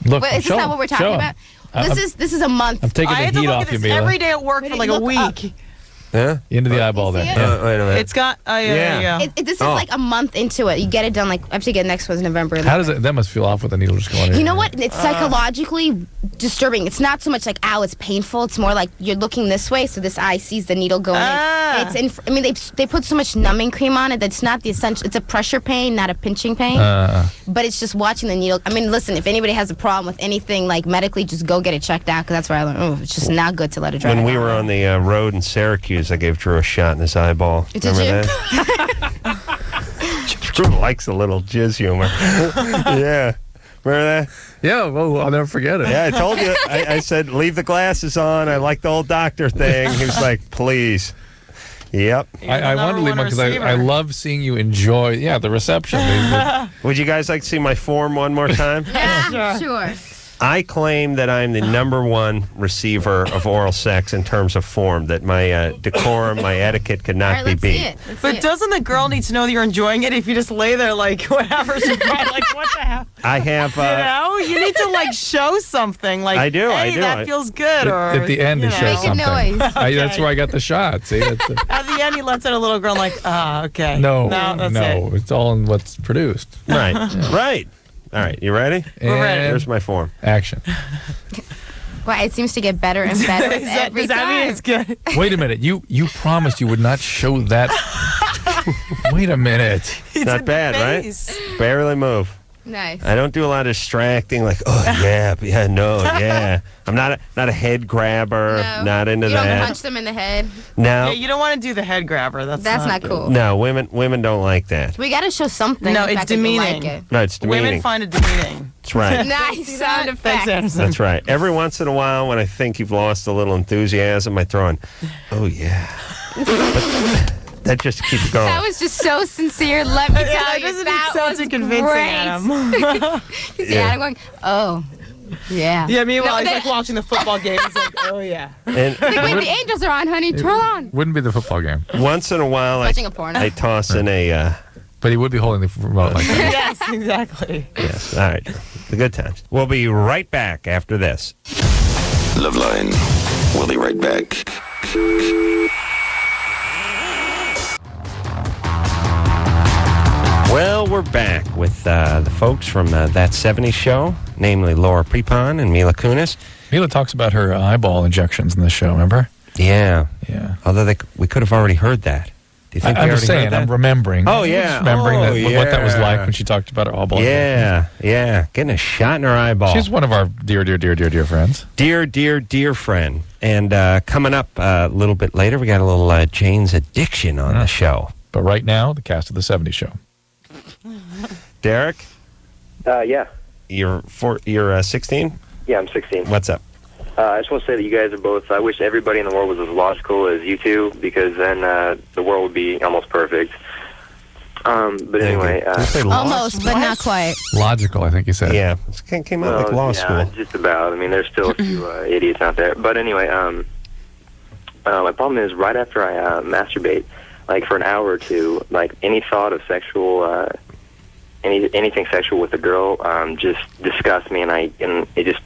Look, Wait, is show this not him. what we're Show talking him. about? This is a month. I'm taking I the had to heat look off at you, this Mila. every day at work for like a week. Yeah? Into the eyeball there. Wait a minute. It's got. There you go. This is like a month into it. You get it done like I have to get next one's November 11th. How does it? That must feel awful with the needle just going in. You know what? It's psychologically disturbing. It's not so much like, ow, it's painful. It's more like you're looking this way, so this eye sees the needle going in. It's I mean, they put so much numbing cream on it that it's not the essential. It's a pressure pain, not a pinching pain. But it's just watching the needle. I mean, listen, if anybody has a problem with anything like medically, just go get it checked out because that's where I learned. Oh, it's just not good to let it dry. When we were on the road in Syracuse, I gave Drew a shot in his eyeball. Did Remember you? that? Drew likes a little jizz humor. Yeah. Remember that? Yeah, well, I'll never forget it. Yeah, I told you. I said, leave the glasses on. I like the old doctor thing. He was like, please. Yep. I wanted to leave one because I love seeing you enjoy, the reception. Would you guys like to see my form one more time? Yeah, sure. I claim that I'm the #1 receiver of oral sex in terms of form, that my decorum, my etiquette could not be beat. But doesn't the girl need to know that you're enjoying it if you just lay there like whatever? She's probably like, what the hell? I have... you need to like show something. Like, I do, hey, I do. that feels good. Or At the end, he shows Make a something. noise. That's where I got the shot. See? At the end, he lets out a little girl like, okay. No, that's it. it's all in what's produced. Right, right. All right, you ready? We're ready. Here's my form. Action. Well, it seems to get better and better with every Does that time. mean it's good? Wait a minute. You promised you would not show that. Wait a minute. Not bad, right? Barely move. Nice. I don't do a lot of distracting, like, yeah. I'm not a head grabber. No. Not into You don't that. punch them in the head. No. Yeah, you don't want to do the head grabber. That's not cool. No, women don't like that. We got to show something. No, the it's fact that you demeaning. Like it. No, it's demeaning. Women find it demeaning. That's right. Nice sound effect. Thanks, Anderson. That's right. Every once in a while, when I think you've lost a little enthusiasm, I throw in, oh, yeah. But that just keeps going. That was just so sincere. Let me tell you, doesn't that sound was too convincing, great. Adam. You see Adam going, oh, yeah. Yeah, meanwhile, he's No, like watching the football game. He's like, oh, yeah. And Like, wait, the Angels are on, honey. Turn on. Wouldn't be the football game. once in a while, Watching a porno. I toss in a... But he would be holding the remote like that. Yes, exactly. yes, all right. The good times. We'll be right back after this. LoveLine. We'll be right back. Well, we're back with the folks from That 70s Show, namely Laura Prepon and Mila Kunis. Mila talks about her eyeball injections in the show, remember? Yeah. Yeah. Although we could have already heard that. Do you think I'm we just already saying, heard that? I'm remembering. Oh, yeah. Just remembering what that was yeah. like when she talked about her eyeball. Yeah. Getting a shot in her eyeball. She's one of our dear friends. Dear friend. And coming up a little bit later, we got a little Jane's Addiction on the show. But right now, the cast of the 70s Show. Derek? Yeah. You're 16? Yeah, I'm 16. What's up? I just want to say that you guys are both, I wish everybody in the world was as logical as you two, because then the world would be almost perfect. But anyway... almost, but not quite. Logical, I think you said. Yeah, it came out like law school. Just about. I mean, there's still a few idiots out there. But anyway, my problem is right after I masturbate, like for an hour or two, like any thought of sexual... anything sexual with a girl just disgusts me, and it just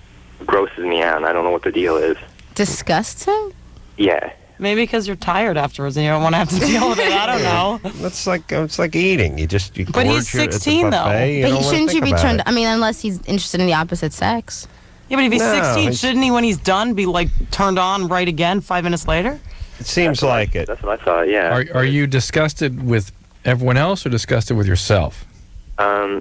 grosses me out, and I don't know what the deal is. Disgusts him? Yeah. Maybe because you're tired afterwards and you don't want to have to deal with it. I don't know. It's like eating. You But he's 16 though. But shouldn't you be turned? I mean, unless he's interested in the opposite sex. Yeah, but if he's 16, shouldn't he, when he's done, be like turned on right again 5 minutes later? It seems like it. That's what I thought. Yeah. Are you disgusted with everyone else or disgusted with yourself?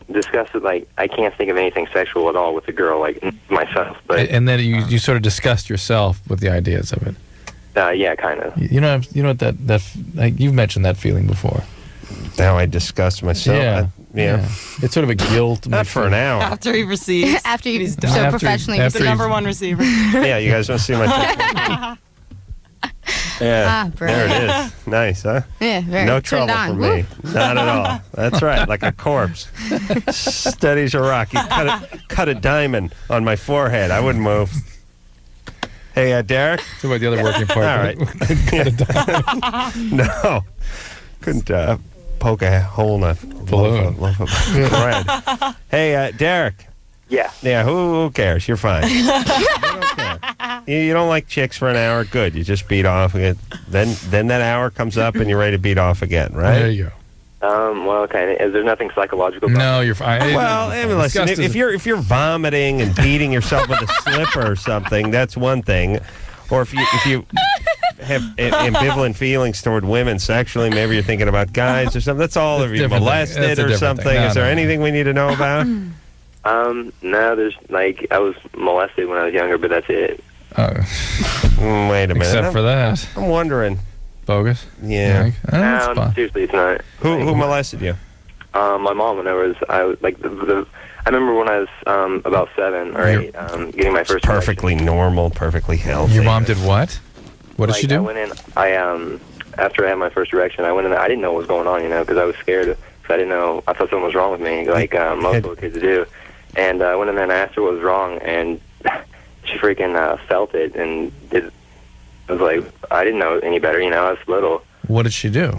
Disgusted, like I can't think of anything sexual at all with a girl, like myself. But And then you sort of disgust yourself with the ideas of it. Yeah, kind of. You know that like, you've mentioned that feeling before. How I disgust myself. Yeah. It's sort of a guilt. Not for an hour. After he receives. After he's so done. professionally. He's the number one receiver. Yeah, you guys want to see my... Yeah, there it is. Nice, huh? Yeah, very no turned trouble on. for me. Not at all. That's right, like a corpse. Steady as a rock. You cut a diamond on my forehead. I wouldn't move. Hey, Derek? What about the other working part? All right. No. Couldn't poke a hole in a balloon. Loaf of bread. Hey, Derek. Yeah. Yeah, who cares? You're fine. You don't care. You don't like chicks for an hour, good. You just beat off again. Then that hour comes up and you're ready to beat off again, right? There you go. Well, okay. Is there nothing psychological about No, you're fine. Well, I mean, listen, if you're vomiting and beating yourself with a slipper or something, that's one thing. Or if you have ambivalent feelings toward women sexually, maybe you're thinking about guys or something. That's all. If you're molested or something, is there anything we need to know about? No, there's like I was molested when I was younger, but that's it. Wait a minute. Except for that. I'm wondering. Bogus? Yeah. No, seriously, it's not. Who molested you? My mom. When I was like I remember when I was about 7 or 8, getting my first. Perfectly normal, perfectly healthy. Your mom did what? What did she do? I went in. After I had my first erection, I went in there. I didn't know what was going on, because I was scared. Because I didn't know. I thought something was wrong with me, like most little kids do. And I went in there and asked her what was wrong, and she freaking felt it, and I was like, I didn't know any better, I was little. What did she do?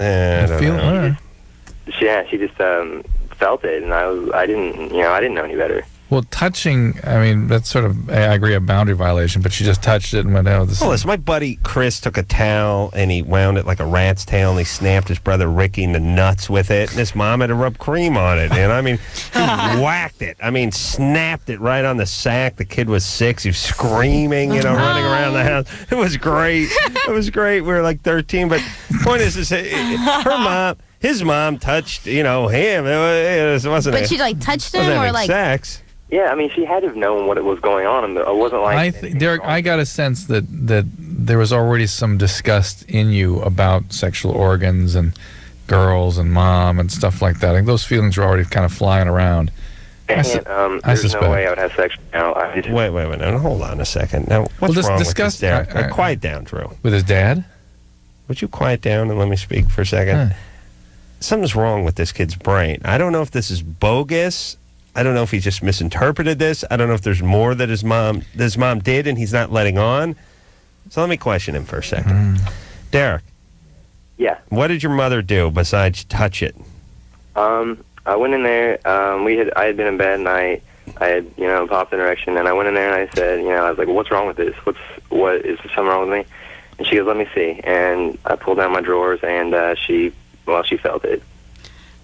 She just felt it, and I didn't know any better. Well, touching, I mean, that's sort of, I agree, a boundary violation, but she just touched it and went, oh, this Well, listen, my buddy Chris took a towel and he wound it like a rat's tail and he snapped his brother Ricky in the nuts with it, and his mom had to rub cream on it. And I mean, he whacked it. I mean, snapped it right on the sack. The kid was 6. He was screaming, running around the house. It was great. It was great. We were like 13. But the point is his mom touched, him. It wasn't. But she touched him or sex. Yeah, I mean, she had to have known what was going on, and it wasn't like... Derek, I got a sense that there was already some disgust in you about sexual organs and girls and mom and stuff like that. I think those feelings were already kind of flying around. There's no way I would have sex now. Wait. Now, hold on a second. Now, what's wrong with this, Derek? Quiet down, Drew. With his dad? Would you quiet down and let me speak for a second? Something's wrong with this kid's brain. I don't know if this is bogus. I don't know if he just misinterpreted this. I don't know if there's more that his mom did and he's not letting on. So let me question him for a second. Derek. Yeah. What did your mother do besides touch it? I went in there. I had been in bed and I had popped an erection, and I went in there and I said, I was like, well, what's wrong with this? What is there something wrong with me? And she goes, let me see. And I pulled down my drawers and she felt it.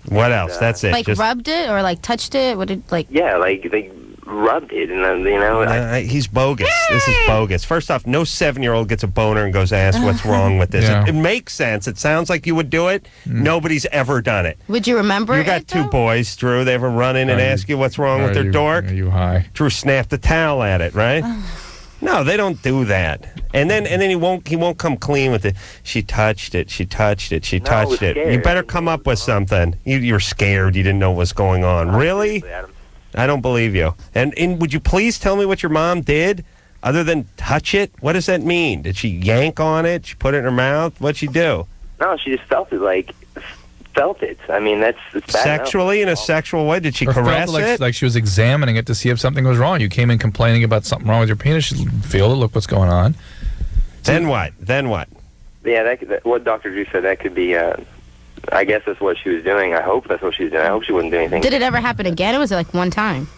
What else? That's it. Like rubbed it or touched it? What did Yeah, they rubbed it, and he's bogus. This is bogus. First off, no 7-year-old gets a boner and goes, ask what's wrong with this. Yeah. It makes sense. It sounds like you would do it. Nobody's ever done it. Would you remember You got 2 boys, Drew. They ever run in and ask you what's wrong with their dork? Are you high? Drew snapped the towel at it, right? No, they don't do that. And then he won't come clean with it. She touched it. She touched it. She touched it. scared. You better come up with something. You're scared. You didn't know what was going on. Really? I don't believe you. And would you please tell me what your mom did other than touch it? What does that mean? Did she yank on it? She put it in her mouth? What'd she do? No, she just felt it. Felt it. I mean, it's bad Sexually, in a sexual way? Did she caress it? Like she was examining it to see if something was wrong. You came in complaining about something wrong with your penis. She feel it, look what's going on. Then what? Yeah, what Dr. Drew said, that could be, I guess that's what she was doing. I hope that's what she was doing. I hope she wouldn't do anything. Did it ever happen again, or was it like one time?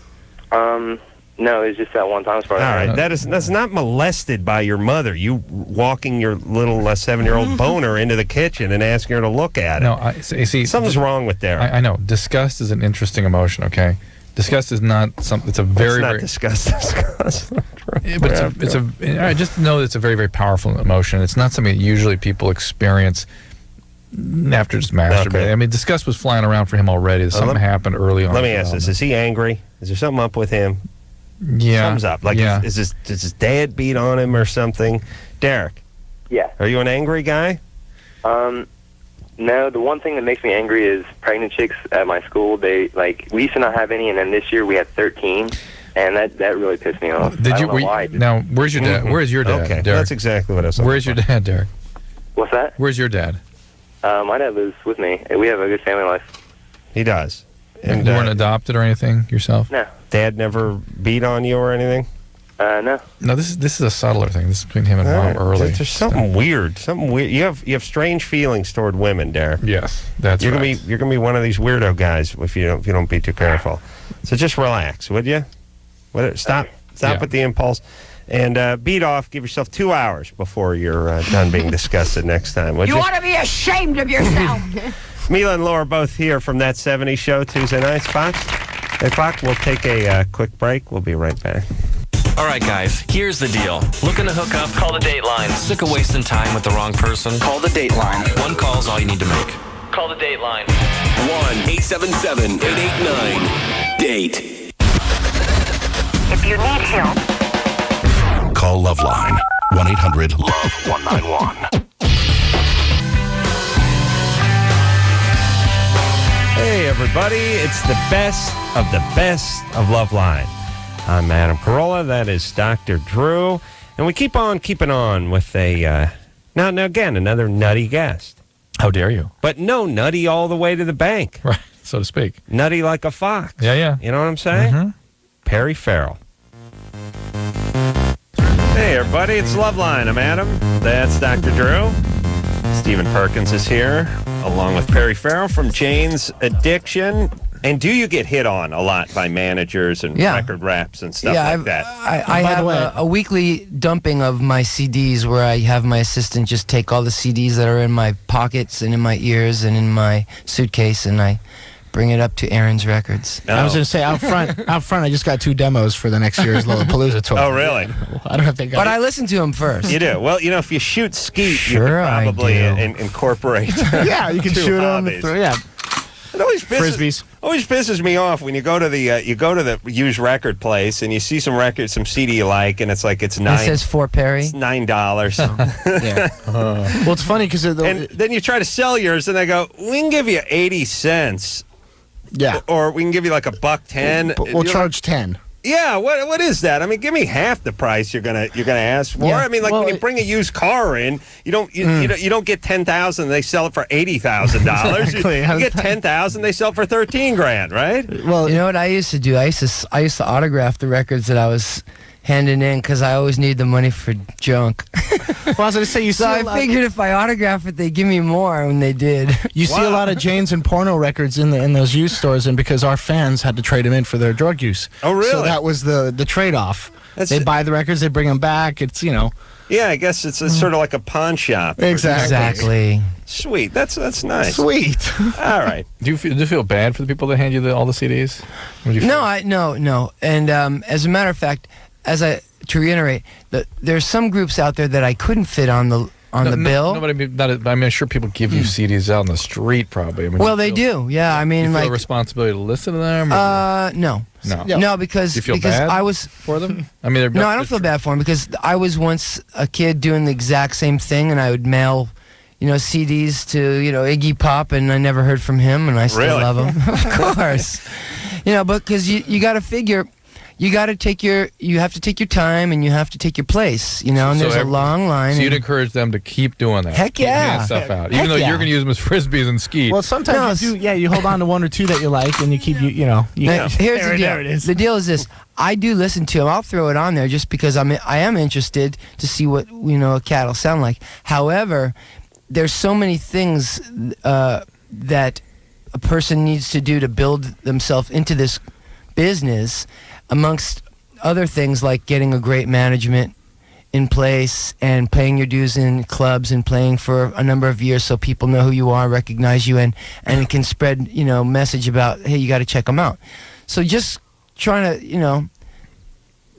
No, it was just that one time. As far as All right, that's not molested by your mother. You walking your little 7-year-old boner into the kitchen and asking her to look at it. No, see, something's wrong with there. I know. Disgust is an interesting emotion. Okay, disgust is not something. It's a very, not very disgust. But I just know that it's a very, very powerful emotion. It's not something that usually people experience after just masturbating. Okay. I mean, disgust was flying around for him already. Something happened early on. Let me ask this: is he angry? Is there something up with him? Yeah. Thumbs up. Does his dad beat on him or something? Derek. Yeah. Are you an angry guy? No, the one thing that makes me angry is pregnant chicks at my school. We used to not have any, and then this year we had 13, and that really pissed me off. Now, where's your dad? Where's your dad, Okay, Derek? that's exactly what I was looking Where's your dad, Derek? What's that? Where's your dad? My dad lives with me. We have a good family life. He does. And you weren't adopted or anything yourself? No. Dad never beat on you or anything? No. No, this is a subtler thing. This is between him and mom early. There's something weird. Something weird. You have strange feelings toward women, Derek. Yes, that's you're right. You're gonna be one of these weirdo guys if you don't be too careful. So just relax, would you? Stop with the impulse, and beat off. Give yourself 2 hours before you're done being disgusted next time. Would you? You ought to be ashamed of yourself. Mila and Laura both here from That 70s Show Tuesday nights, Fox. 8 o'clock. We'll take a quick break. We'll be right back. All right, guys, here's the deal. Looking to hook up? Call the Dateline. Sick of wasting time with the wrong person? Call the Dateline. One call's all you need to make. Call the Dateline. 1-877-889-DATE. If you need help, Call LoveLine. 1-800-LOVE-191. Hey, everybody. It's the best of LoveLine. I'm Adam Carolla. That is Dr. Drew. And we keep on keeping on with now again, another nutty guest. How dare you? But no nutty all the way to the bank. Right, so to speak. Nutty like a fox. Yeah. You know what I'm saying? Mm-hmm. Perry Farrell. Hey, everybody. It's LoveLine. I'm Adam. That's Dr. Drew. Stephen Perkins is here, along with Perry Farrell from Jane's Addiction. And do you get hit on a lot by managers and record reps and stuff like that? I have a weekly dumping of my CDs where I have my assistant just take all the CDs that are in my pockets and in my ears and in my suitcase, and I bring it up to Aaron's Records. I was going to say, out front, I just got 2 demos for the next year's Lollapalooza tour. Oh, really? I don't think But I listen to them first. You do. Well, if you shoot skeet, you can probably incorporate yeah, you can shoot them. Yeah. It always pisses me off when you go to the used record place and you see some CD you like, and it's like it's $9. It says for Perry. It's $9. Yeah. Well, it's funny because and then you try to sell yours, and they go, "We can give you 80 cents." Yeah. Or we can give you like $1.10. We'll charge 10. Yeah, what is that? I mean, give me half the price you're gonna ask for. Yeah. I mean, when you bring a used car in, you don't get $10,000. They sell it for $80,000. Exactly. You get $10,000. They sell it for $13,000, right? Well, you know what I used to do? I used to autograph the records that I was handing in because I always need the money for junk. Well, I was going to say, so I figured if I autograph it, they'd give me more, when they did. You see a lot of Jane's and porno records in those used stores, and because our fans had to trade them in for their drug use. Oh, really? So that was the trade-off. They buy the records, they bring them back. It's, Yeah, I guess it's sort of like a pawn shop. Exactly. Sweet. That's nice. Sweet. All right. Do you feel bad for the people that hand you all the CDs? No. And as a matter of fact, to reiterate, there's some groups out there that I couldn't fit on the bill. I'm sure people give you CDs out on the street, probably. They do. Yeah, I mean, you feel a responsibility to listen to them? No. No, because you feel because bad I was for them. I mean, no, I don't feel bad for them because I was once a kid doing the exact same thing, and I would mail, CDs to Iggy Pop, and I never heard from him, and I still Really? love him, of course. But because you got to figure. You got to you have to take your time, and you have to take your place, and there's a long line. So you'd encourage them to keep doing that. Heck Keep yeah. handing stuff out. Heck Even though yeah. you're going to use them as frisbees and ski. Well, sometimes you do. Yeah, you hold on to one or two that you like, and you keep Now, here's the deal. There it is. The deal is this: I do listen to them. I'll throw it on there just because I am interested to see what a cat will sound like. However, there's so many things that a person needs to do to build themselves into this business, amongst other things like getting a great management in place and paying your dues in clubs and playing for a number of years so people know who you are, recognize you, and it can spread, message about, hey, you got to check them out. So just trying to,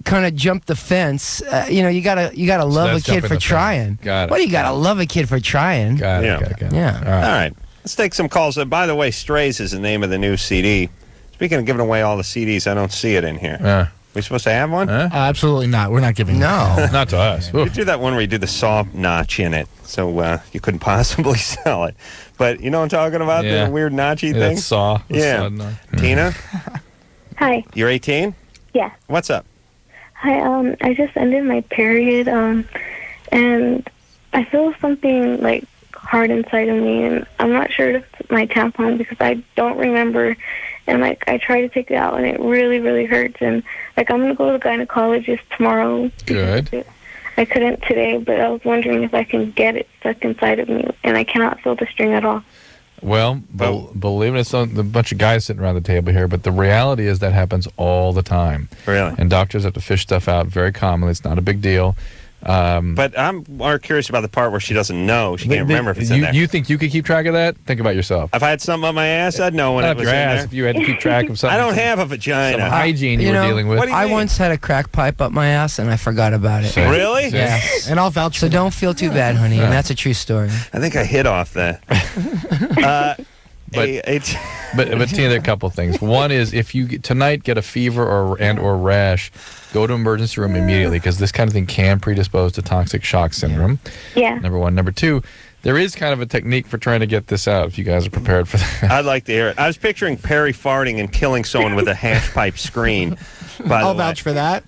kind of jump the fence. You gotta love a that's kid jumping for the trying. fence. Got it. What do you gotta love a kid for trying? Got it. Yeah. Got it. Yeah. All right. Let's take some calls. By the way, Strays is the name of the new CD. Speaking of giving away all the CDs, I don't see it in here. We supposed to have one? Absolutely not. We're not giving. No, not to us. You do that one where you do the saw notch in it, so you couldn't possibly sell it. But you know what I'm talking about? Yeah. The weird notchy That thing? saw. The Yeah. saw notch. Tina, Hi. you're 18? Yeah. What's up? Hi. I just ended my period. And I feel something like hard inside of me, and I'm not sure if it's my tampon because I don't remember. And I try to take it out, and it really, really hurts. And I'm gonna go to the gynecologist tomorrow. Good. I couldn't today, but I was wondering if I can get it stuck inside of me, and I cannot feel the string at all. Well, believe it, it's a bunch of guys sitting around the table here, but the reality is that happens all the time. Really? And doctors have to fish stuff out very commonly. It's not a big deal. But I'm more curious about the part where she doesn't know. She can't remember if it's in there. You think you could keep track of that? Think about yourself. If I had something up my ass, I'd know when Not it up was your in ass. there. If you had to keep track of something. I don't have a vagina. Some hygiene you were dealing with. What do you I mean? once had a crack pipe up my ass, and I forgot about it. Really? Yeah. And I'll vouch. So don't feel too bad, honey. And that's a true story. I think I hit off that. But Tina, there are a couple things. One is if you tonight get a fever or rash, go to emergency room immediately because this kind of thing can predispose to toxic shock syndrome. Yeah. Number one. Number two, there is kind of a technique for trying to get this out if you guys are prepared for that. I'd like to hear it. I was picturing Perry farting and killing someone with a hash pipe screen. I'll vouch for that.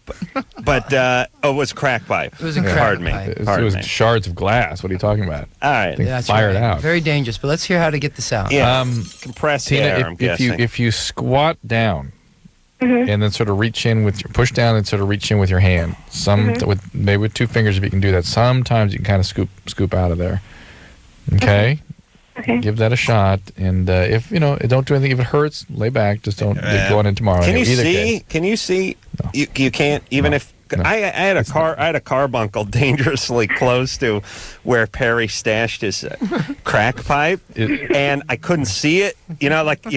But it was crack pipe. It was a crack Pardon me. pipe. It Pardon was me. shards of glass. What are you talking about? All right. Thing That's fired right. out. Very dangerous. But let's hear how to get this out. Yeah. Compressed Tina, air, I'm guessing. if you squat down and then sort of reach in with your push down and sort of reach in with your hand, maybe with two fingers if you can do that. Sometimes you can kind of scoop out of there. Okay. Okay. Give that a shot, and if don't do anything. If it hurts, lay back. Just don't go on in tomorrow. Can you Either see? case. Can you see? You can't even if. I had a carbuncle dangerously close to where Perry stashed his crack pipe, and I couldn't see it. You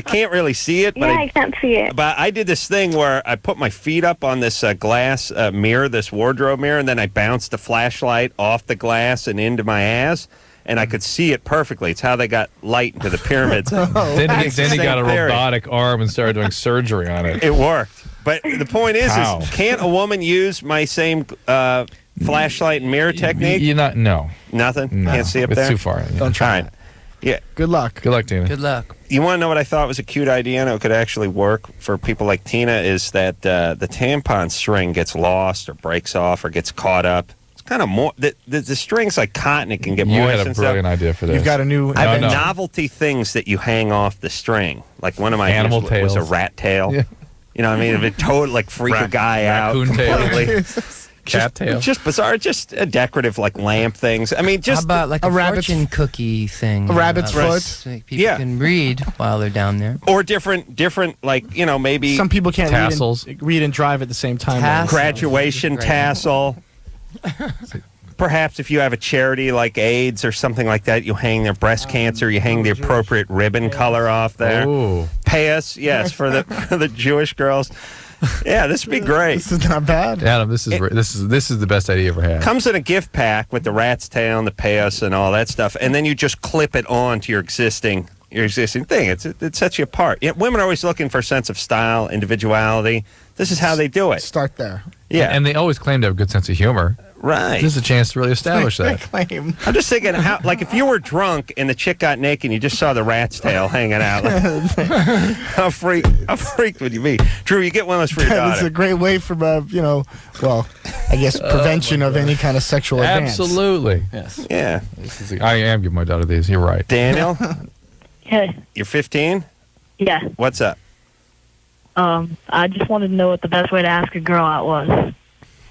can't really see it. But I can't see it. But I did this thing where I put my feet up on this glass mirror, this wardrobe mirror, and then I bounced a flashlight off the glass and into my ass. And I could see it perfectly. It's how they got light into the pyramids. Then he got a robotic arm and started doing surgery on it. It worked. But the point is can't a woman use my same flashlight and mirror technique? No. Nothing? No. Can't see up It's there? too far. Don't try it. Yeah. Good luck. Good luck, Tina. Good luck. You want to know what I thought was a cute idea and it could actually work for people like Tina is that the tampon string gets lost or breaks off or gets caught up. Kind of more the string's like cotton. It can get You moist. had a and brilliant stuff. idea for this. You've got a new. I have novelty things that you hang off the string. Like one of my Animal ideas was a tails. rat tail. Yeah. You know what I mean? If it totally freak a guy out raccoon tail. completely. Cat tail. Just bizarre. Just a decorative like lamp things. I mean, just How about like a rabbit's- fortune cookie thing? A rabbit's foot? So people can read while they're down there. or different like maybe Some people can't Tassels. read and drive at the same time. Tassels. graduation Great. tassel. Perhaps if you have a charity like AIDS or something like that, you hang their breast cancer, you hang the appropriate ribbon color off there. Ooh. Pay us, yes, for the Jewish girls. Yeah, this would be great. This is not bad. Adam, this is the best idea you ever had. Comes in a gift pack with the rat's tail and the payas and all that stuff, and then you just clip it on to your existing, your existing thing. It sets you apart. Yeah, women are always looking for a sense of style, individuality. This is how they do it. Start there. Yeah. And they always claim to have a good sense of humor. Right. This is a chance to really establish that. Claim. I'm just thinking, how, like, if you were drunk and the chick got naked and you just saw the rat's tail hanging out, like, how freaked would you be? Drew, you get one of those for your daughter. It's a great way for, I guess prevention of any kind of sexual advance. Absolutely. Yes. Yeah. I am giving my daughter these. You're right. Daniel? Hey. You're 15? Yeah. What's up? I just wanted to know what the best way to ask a girl out was.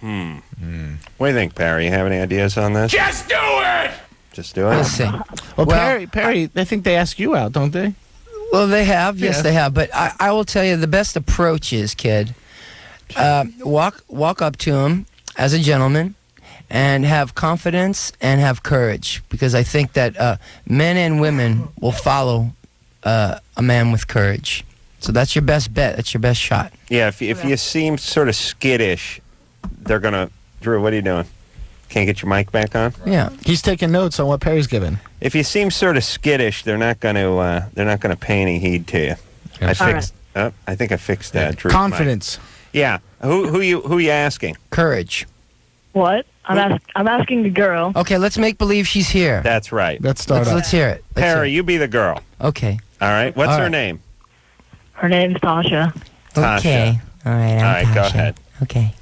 What do you think, Perry? You have any ideas on this? Just do it! Just do it? Let's see. Well, Perry, I think they ask you out, don't they? Well, they have. Yes, they have. But I will tell you, the best approach is, kid, walk up to him as a gentleman and have confidence and have courage. Because I think that men and women will follow a man with courage. So that's your best bet. That's your best shot. Yeah, if you seem sort of skittish, they're going to... Drew, what are you doing? Can't get your mic back on? Yeah. He's taking notes on what Perry's given. If you seem sort of skittish, they're not going to pay any heed to you. I think I fixed that. Drew's Confidence. mic. Yeah. Who you asking? Courage. What? I'm asking the girl. Okay, let's make believe she's here. That's right. Let's Let's hear it. Perry, you be the girl. Okay. All right. What's All her right. name? Her name's Tasha. Tasha. Okay. All right. All right, go Tasha. ahead. Okay.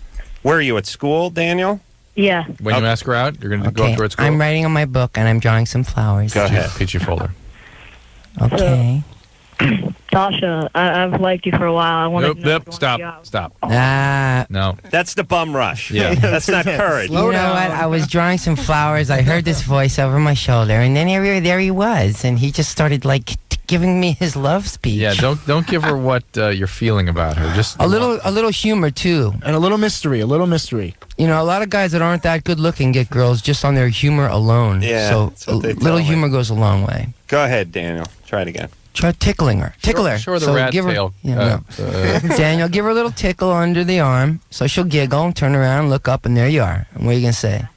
Where are you, at school, Daniel? Yeah. When you ask her out, you're going to go up to her at school? I'm writing on my book and I'm drawing some flowers. Go ahead. Peachy folder. Okay. Tasha, I've liked you for a while. I want to Nope. Stop. No. That's the bum rush. Yeah. That's not courage. You know what? I was drawing some flowers. I heard this voice over my shoulder, and then there he was, and he just started giving me his love speech. Yeah, don't give her what you're feeling about her. Just a little humor too, and a little mystery. You know, a lot of guys that aren't that good looking get girls just on their humor alone. Yeah, so that's what they little tell me. humor goes a long way. Go ahead, Daniel. Try it again. Try tickling her. Tickle her. Sure, the So rat give her- tail. Yeah, no. Daniel, give her a little tickle under the arm, so she'll giggle, turn around, look up, and there you are. And what are you gonna say?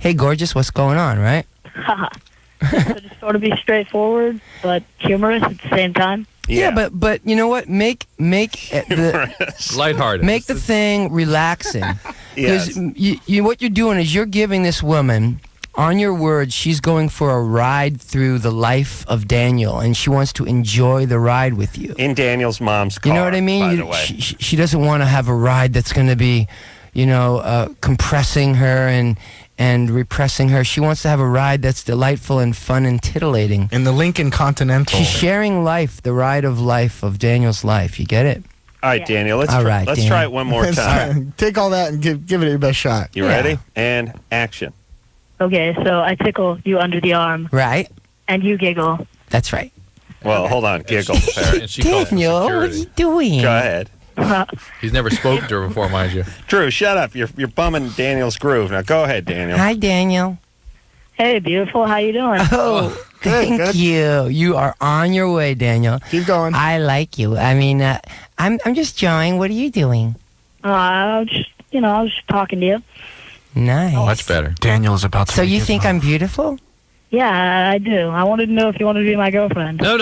Hey, gorgeous, what's going on? Right? So just sort of be straightforward, but humorous at the same time. Yeah, but you know what? Make the lighthearted. Make the thing relaxing. Because you what you're doing is you're giving this woman, on your words, she's going for a ride through the life of Daniel, and she wants to enjoy the ride with you. In Daniel's mom's car. You know what I mean? By the way. She doesn't want to have a ride that's going to be, compressing her and repressing her. She wants to have a ride that's delightful and fun and titillating. In the Lincoln Continental. She's sharing life, the ride of life of Daniel's life. You get it? All right, Daniel. Let's Daniel. try it one more time. Take all that and give it your best shot. You ready? And action. Okay, so I tickle you under the arm. Right. And you giggle. That's right. Well, hold on. Giggle, Perry. And she calls him Daniel, what are security. you doing? Go ahead. He's never spoken to her before, mind you. Drew, shut up. You're bumming Daniel's groove. Now go ahead, Daniel. Hi, Daniel. Hey, beautiful. How you doing? Oh, thank you. You are on your way, Daniel. Keep going. I like you. I mean, I'm just drawing. What are you doing? I was just talking to you. Nice. Much better. Daniel is about to. So you think I'm beautiful? Yeah, I do. I wanted to know if you wanted to be my girlfriend. No.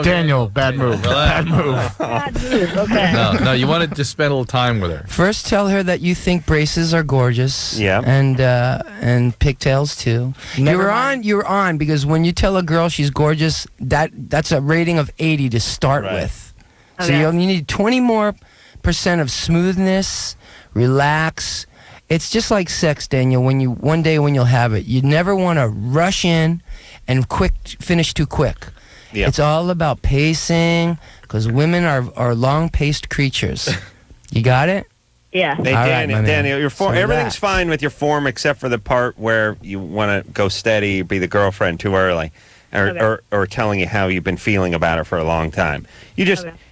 Daniel, bad move. Bad move. Bad move. Okay. No, you want to just spend a little time with her. First, tell her that you think braces are gorgeous. Yeah. And pigtails too. Never You're on because when you tell a girl she's gorgeous, that's a rating of 80 to start Right. with. Okay. So you need 20% more of smoothness, relax. It's just like sex, Daniel. One day when you'll have it, you never want to rush in and finish too quick. Yeah. It's all about pacing because women are long-paced creatures. You got it? Yeah. Hey, All right, my man. Daniel, your form, So everything's relax. fine with your form except for the part where you want to go steady, be the girlfriend too early, or telling you how you've been feeling about her for a long time.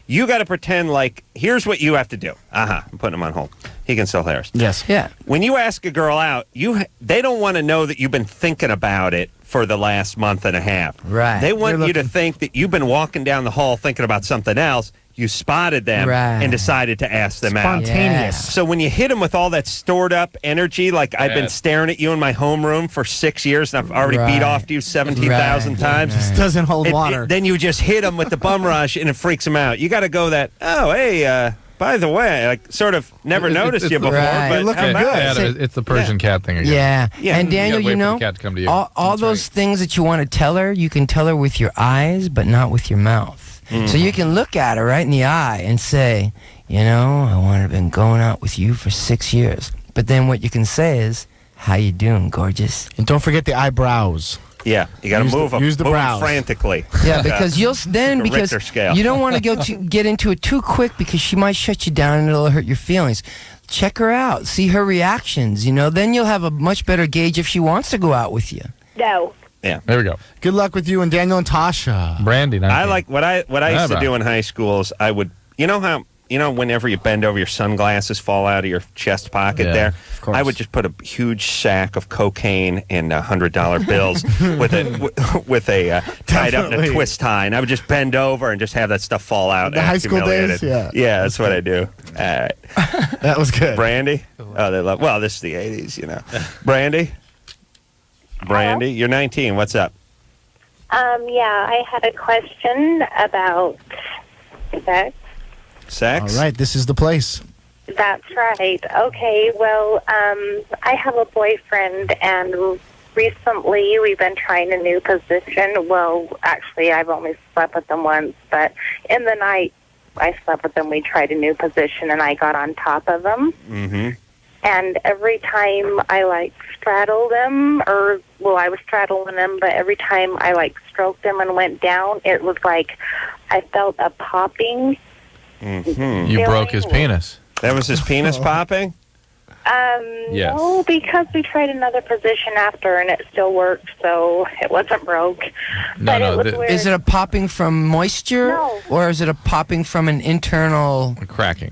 You got to pretend like, here's what you have to do. I'm putting him on hold. He can still hear us. Yes. Yeah. When you ask a girl out, they don't want to know that you've been thinking about it for the last month and a half. Right. They want you to think that you've been walking down the hall thinking about something else, you spotted them Right. and decided to ask them out. Spontaneous. So when you hit them with all that stored up energy, like I've been staring at you in my homeroom for 6 years and I've already beat off to you 17,000 times. This doesn't hold water. Then you just hit them with the bum rush and it freaks them out. You got to go that, oh, hey, by the way, I sort of never noticed you before, but looking how about good. it? It's the Persian cat thing again. Yeah. And Daniel, You gotta wait for know, the cat to come to you. all those things that you want to tell her, you can tell her with your eyes, but not with your mouth. So you can look at her right in the eye and say, you know, I want to have been going out with you for 6 years. But then what you can say is, how you doing, gorgeous? And don't forget the eyebrows. Yeah, you got to move them. Use the move 'em brows. frantically. Yeah, because you'll then Like a because Richter scale. you don't want to get into it too quick because she might shut you down and it'll hurt your feelings. Check her out, see her reactions. You know, then you'll have a much better gauge if she wants to go out with you. No. Yeah. There we go. Good luck with you and Daniel and Tasha. Brandy. I like what I used to do in high school is I would, whenever you bend over, your sunglasses fall out of your chest pocket there. Of course. I would just put a huge sack of cocaine and $100 bills with a tied up in a Definitely. twist tie, and I would just bend over and just have that stuff fall out. The high school days? Humiliated. Yeah. That's what I do. All right. That was good. Brandy? Oh, they love. Well, this is the '80s, you know. Brandy, you're 19. What's up? Yeah, I had a question about sex. Sex? All right, this is the place. That's right. Okay, well, I have a boyfriend, and recently we've been trying a new position. Well, actually, I've only slept with them once, but in the night I slept with them. We tried a new position, and I got on top of them. Mm-hmm. And every time I, straddled them, I was straddling them, but every time I, stroked them and went down, it was like I felt a popping. Mm-hmm. You broke his penis. That was his penis popping? Yes. No, because we tried another position after, and it still worked, so it wasn't broke. But it was weird. Is it a popping from moisture? No. Or is it a popping from an internal cracking?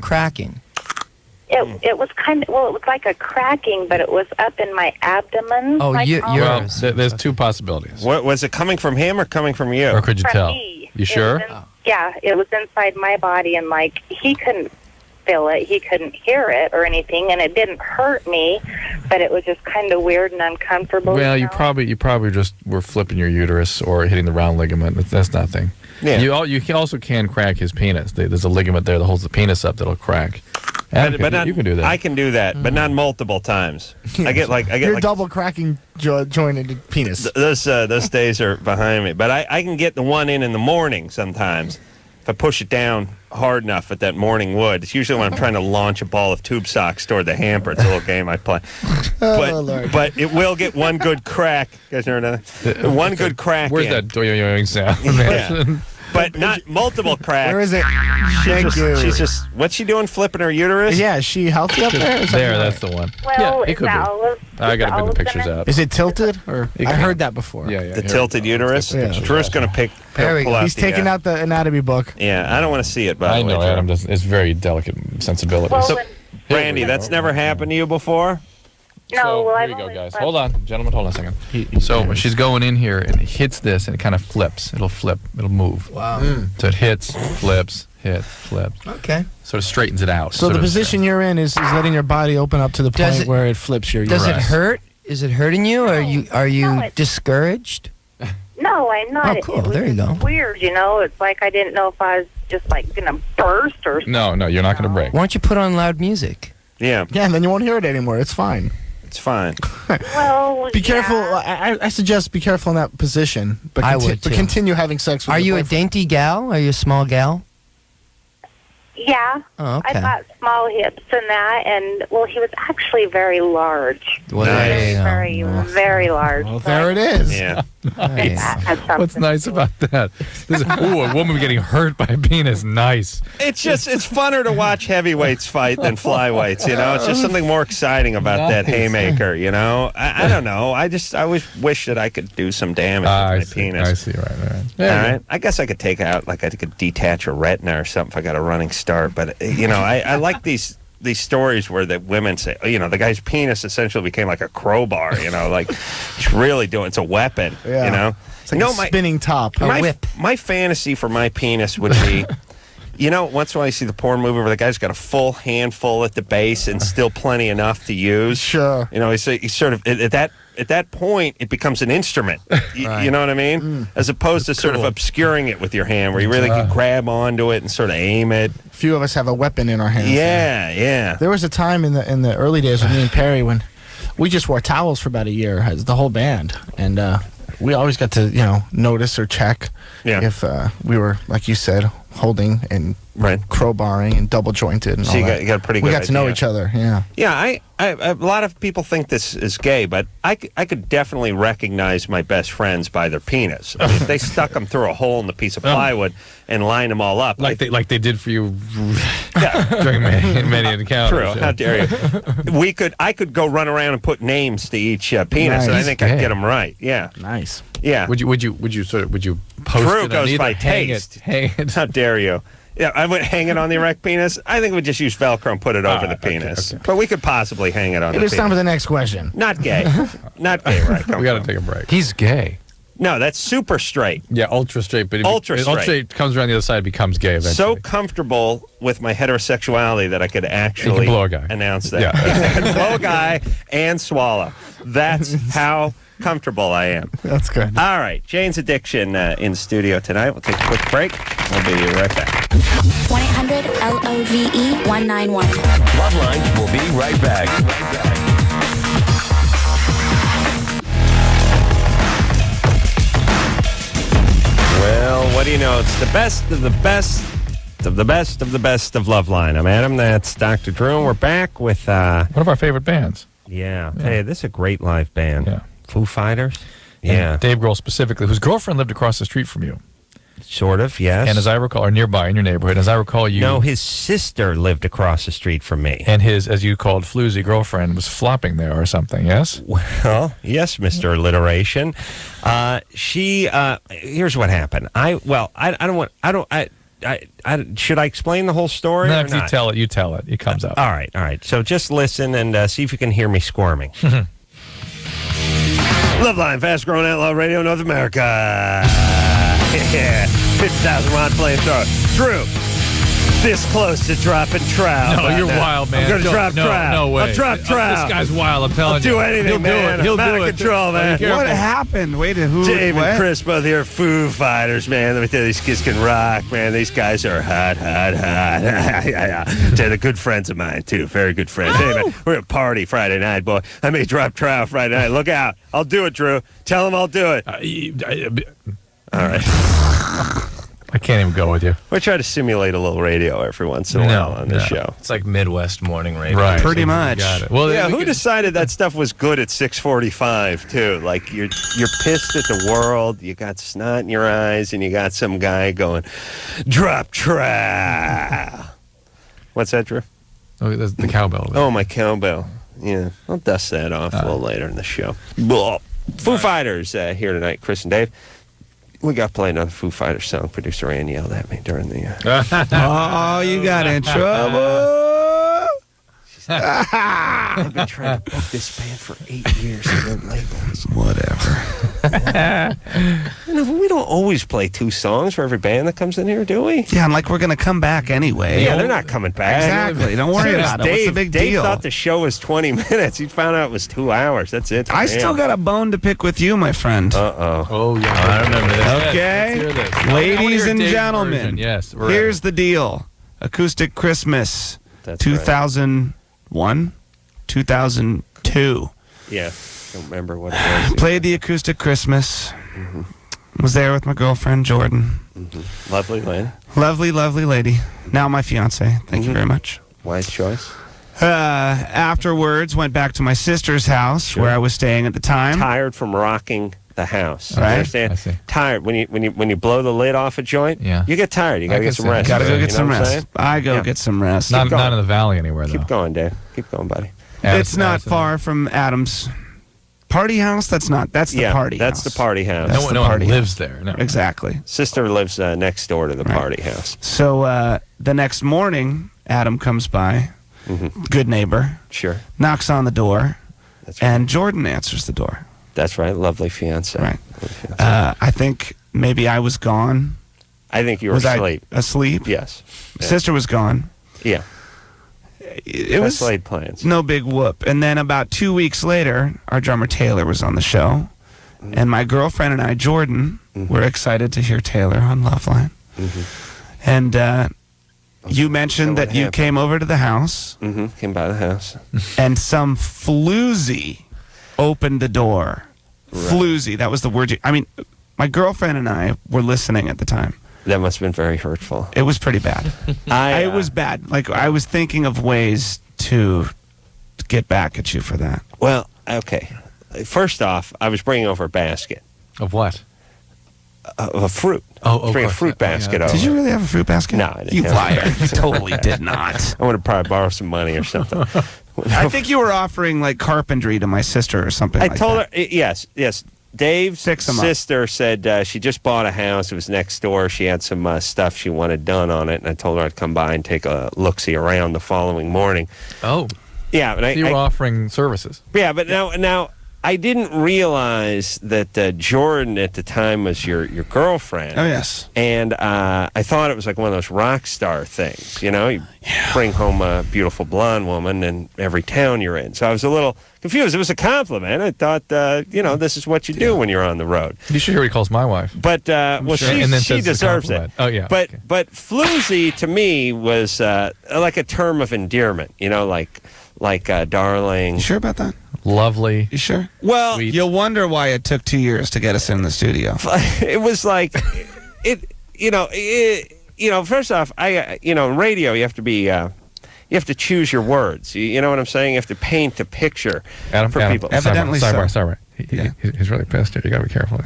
It was it was like a cracking, but it was up in my abdomen. Oh, Well, there's two possibilities. What was it coming from him or coming from you? Or could you From tell? me. You sure? Yeah, it was inside my body, and he couldn't feel it, he couldn't hear it or anything, and it didn't hurt me, but it was just kind of weird and uncomfortable. Well, you probably just were flipping your uterus or hitting the round ligament. That's nothing. Yeah. You can crack his penis. There's a ligament there that holds the penis up that'll crack. You can do that. I can do that, but not multiple times. I get You're double cracking jointed penis. Those days are behind me, but I can get the one in the morning sometimes. If I push it down hard enough at that morning wood, it's usually when I'm trying to launch a ball of tube socks toward the hamper. It's a little game I play. Lord. But it will get one good crack. You guys know another? One good crack. Where's in. that doing sound? Yeah. But not multiple cracks. Where is it? Thank you. She's just, what's she doing, flipping her uterus? Yeah, is she healthy up there? Is There, that that's the one. Well, it is could that be. olive? I got to bring the pictures out. Is it tilted? Or It I can. heard that before. Yeah. The tilted uterus? Yeah. Drew's going to There we pull go. out He's the, taking out the anatomy book. Yeah, I don't want to see it, by I the way. know Drew. Adam doesn't. It's very delicate sensibilities. Well, So, Brandy, that's never happened to you before? No, well, here I've you go, only guys. slept- Hold on, gentlemen. Hold on a second. So she's going in here and it hits this, and it kind of flips. It'll flip. It'll move. Wow. So it hits, flips, hits, flips. Okay. Sort of straightens it out. So the position you're in is letting your body open up to the Does point it- where it flips your Does it uterus. hurt? Is it hurting you? Are you No, it- discouraged? No, I'm not. Oh, cool. It was There you go. weird, It's like I didn't know if I was just going to burst or something. No, you're not going to break. Why don't you put on loud music? Yeah, Yeah, and then you won't hear it anymore. It's fine. it's fine. Well, Be careful. I suggest be careful in that position. But I would, but too. continue having sex with Are your you a boyfriend. dainty gal? Are you a small gal? Yeah. Oh, okay. I've got small hips and that, and, he was actually very large. Well, there you go. Very, very large. Well, there it is. Yeah. Nice. What's nice about that? A woman getting hurt by a penis. Nice. It's funner to watch heavyweights fight than flyweights, It's just something more exciting about that haymaker, I don't know. I always wish that I could do some damage with my penis. I see. Right. All right. I guess I could take out, I could detach a retina or something if I got a running start. But, I like these stories where the women say, the guy's penis essentially became like a crowbar, he's really it's a weapon, Yeah. It's like a spinning top. My fantasy for my penis would be You know, once in a while you see the porn movie where the guy's got a full handful at the base and still plenty enough to use. Sure. You know, he's sort of at that point it becomes an instrument. You know what I mean? As opposed to sort of obscuring it with your hand, where you really can grab onto it and sort of aim it. Few of us have a weapon in our hands. Yeah. There was a time in the early days with me and Perry when we just wore towels for about a year, as the whole band, and we always got to notice or check if we were, like you said, holding and crowbarring and double jointed and so all you that. got a pretty good We got to know idea. each other. Yeah. Yeah, a lot of people think this is gay, but I could definitely recognize my best friends by their penis. I mean, if they stuck them through a hole in the piece of plywood and lined them all up, like they did for you during many encounters. True. How dare you? I could go run around and put names to each penis, and I think I'd get them right. Yeah. Nice. Yeah. Would you post True it goes on by hang taste. it? How dare you? Yeah, I would hang it on the erect penis. I think we'd just use Velcro and put it over the penis. Okay. But we could possibly hang it on the penis. It is time for the next question. Not gay. Not gay, right? We got to take a break. He's gay. No, that's super straight. Yeah, ultra straight. But Ultra straight comes around the other side, becomes gay eventually. So comfortable with my heterosexuality that I could actually blow a guy. Announce that. Yeah. Blow a guy and swallow. That's how comfortable I am. That's good. All right, Jane's Addiction in studio tonight. We'll take a quick break. We'll be right back. 1-800-LOVE-191. LoveLine will be right back. Well, what do you know? It's the best of the best of the best of the best of LoveLine. I'm Adam. That's Dr. Drew. And we're back with one of our favorite bands. Yeah. Hey, this is a great live band. Yeah. Foo Fighters. And Dave Grohl specifically, whose girlfriend lived across the street from you. Sort of, yes. And as I recall, or nearby in your neighborhood, as I recall, you... No, his sister lived across the street from me. And his, as you called, floozy girlfriend was flopping there or something, yes? Well, yes, Mr. Alliteration. Here's what happened. Should I explain the whole story No, or if you not? you tell it. It comes up. All right. So just listen and see if you can hear me squirming. LoveLine, fast-growing outlaw radio, North America. Yeah, 50,000 rod flamethrower. Drew, this close to dropping trout. No, you're wild, man. I'm going to drop trout. No way. I'll drop trout. This guy's wild, I'm telling you. I'll do anything, man. He'll I'm do out of it. control, man. What happened? Wait, who? Dave what? and Chris both here, Foo Fighters, man. Let me tell you, these kids can rock, man. These guys are hot. They're good friends of mine, too. Very good friends. Anyway, we're at a party Friday night, boy. I may drop trout Friday night. Look out. I'll do it, Drew. Tell them I'll do it. All right. I can't even go with you. We try to simulate a little radio every once in a while on this show. It's like Midwest morning radio. Right. Pretty much. Got it. Well, yeah, who decided that stuff was good at 6:45 too? Like you're pissed at the world, you got snot in your eyes, and you got some guy going, "Drop trout." What's that, Drew? Oh, that's the cowbell. Oh, my cowbell. Yeah, I'll dust that off a little later in the show. Blah. Foo Fighters here tonight, Chris and Dave. We got to play another Foo Fighters song. Producer Ann yelled at me during the... Oh, you got in trouble. I've been trying to book this band for 8 years and then labels. Whatever. We don't always play 2 songs for every band that comes in here, do we? Yeah, and like we're going to come back anyway. Yeah, they're not coming back. Exactly. Don't worry about it. What's the big Dave deal? thought the show was 20 minutes. He found out it was 2 hours. That's it. I still got a bone to pick with you, my friend. Uh-oh. Oh, yeah. I remember this. Okay. Let's hear this. Ladies and Dave's gentlemen, version. Yes, we're here's the deal. Acoustic Christmas, That's 2001, 2002. Yeah. Don't remember what it was. Played the Acoustic Christmas. Was there with my girlfriend, Jordan. Lovely lady. Lovely, lovely lady. Now my fiance. Thank you very much. Wise choice. Afterwards, went back to my sister's house where I was staying at the time. Tired from rocking the house. Right. You understand? I see. Tired. When you blow the lid off a joint, Yeah. you get tired. You got to get some rest. Gotta go You get know some what I'm rest. saying? I go Yeah. get some rest. Not going. in the valley anywhere, though. Keep going, Dave. Keep going, buddy. It's not far from Adam's party house. That's the party that's house. the party house. That's No the one party lives there. No. Exactly. Sister lives next door to the party house. So the next morning, Adam comes by, good neighbor, Sure. knocks on the door, That's right. and Jordan answers the door. That's right. Lovely fiance. Right. Lovely fiance. I think maybe I was gone. I think you were Was asleep. I asleep? Yes. Sister was gone. Yeah. It was laid plans. No big whoop. And then about 2 weeks later, our drummer Taylor was on the show. Mm-hmm. And my girlfriend and I, Jordan, were excited to hear Taylor on LoveLine. Mm-hmm. And you mentioned that you came over to the house. Mm-hmm. Came by the house. And some floozy opened the door. Right. Floozy. That was the word. I mean, my girlfriend and I were listening at the time. That must have been very hurtful. It was pretty bad. It was bad. Like, I was thinking of ways to get back at you for that. Well, okay. First off, I was bringing over a basket. Of what? Of fruit. Bring a fruit basket over. Did you really have a fruit basket? No, I didn't. You liar. You totally did not. I want to probably borrow some money or something. I think you were offering, like, carpentry to my sister or something I like told that. her, yes. Dave's sister said she just bought a house. It was next door. She had some stuff she wanted done on it, and I told her I'd come by and take a look-see around the following morning. Oh. Yeah. But you were offering services. Yeah, but now I didn't realize that Jordan at the time was your girlfriend. Oh, yes. And I thought it was like one of those rock star things, you know? You bring home a beautiful blonde woman in every town you're in. So I was a little confused. It was a compliment. I thought, this is what you do when you're on the road. You should hear what he calls my wife. But, she deserves it. Oh, yeah. But floozy to me was like a term of endearment, you know, like darling. You sure about that? Lovely. You sure? Well, you'll wonder why it took 2 years to get us in the studio. It was like, first off, in radio, you have to be, you have to choose your words. You know what I'm saying? You have to paint a picture for people. Evidently Sidebar. He's really pissed here. You got to be careful.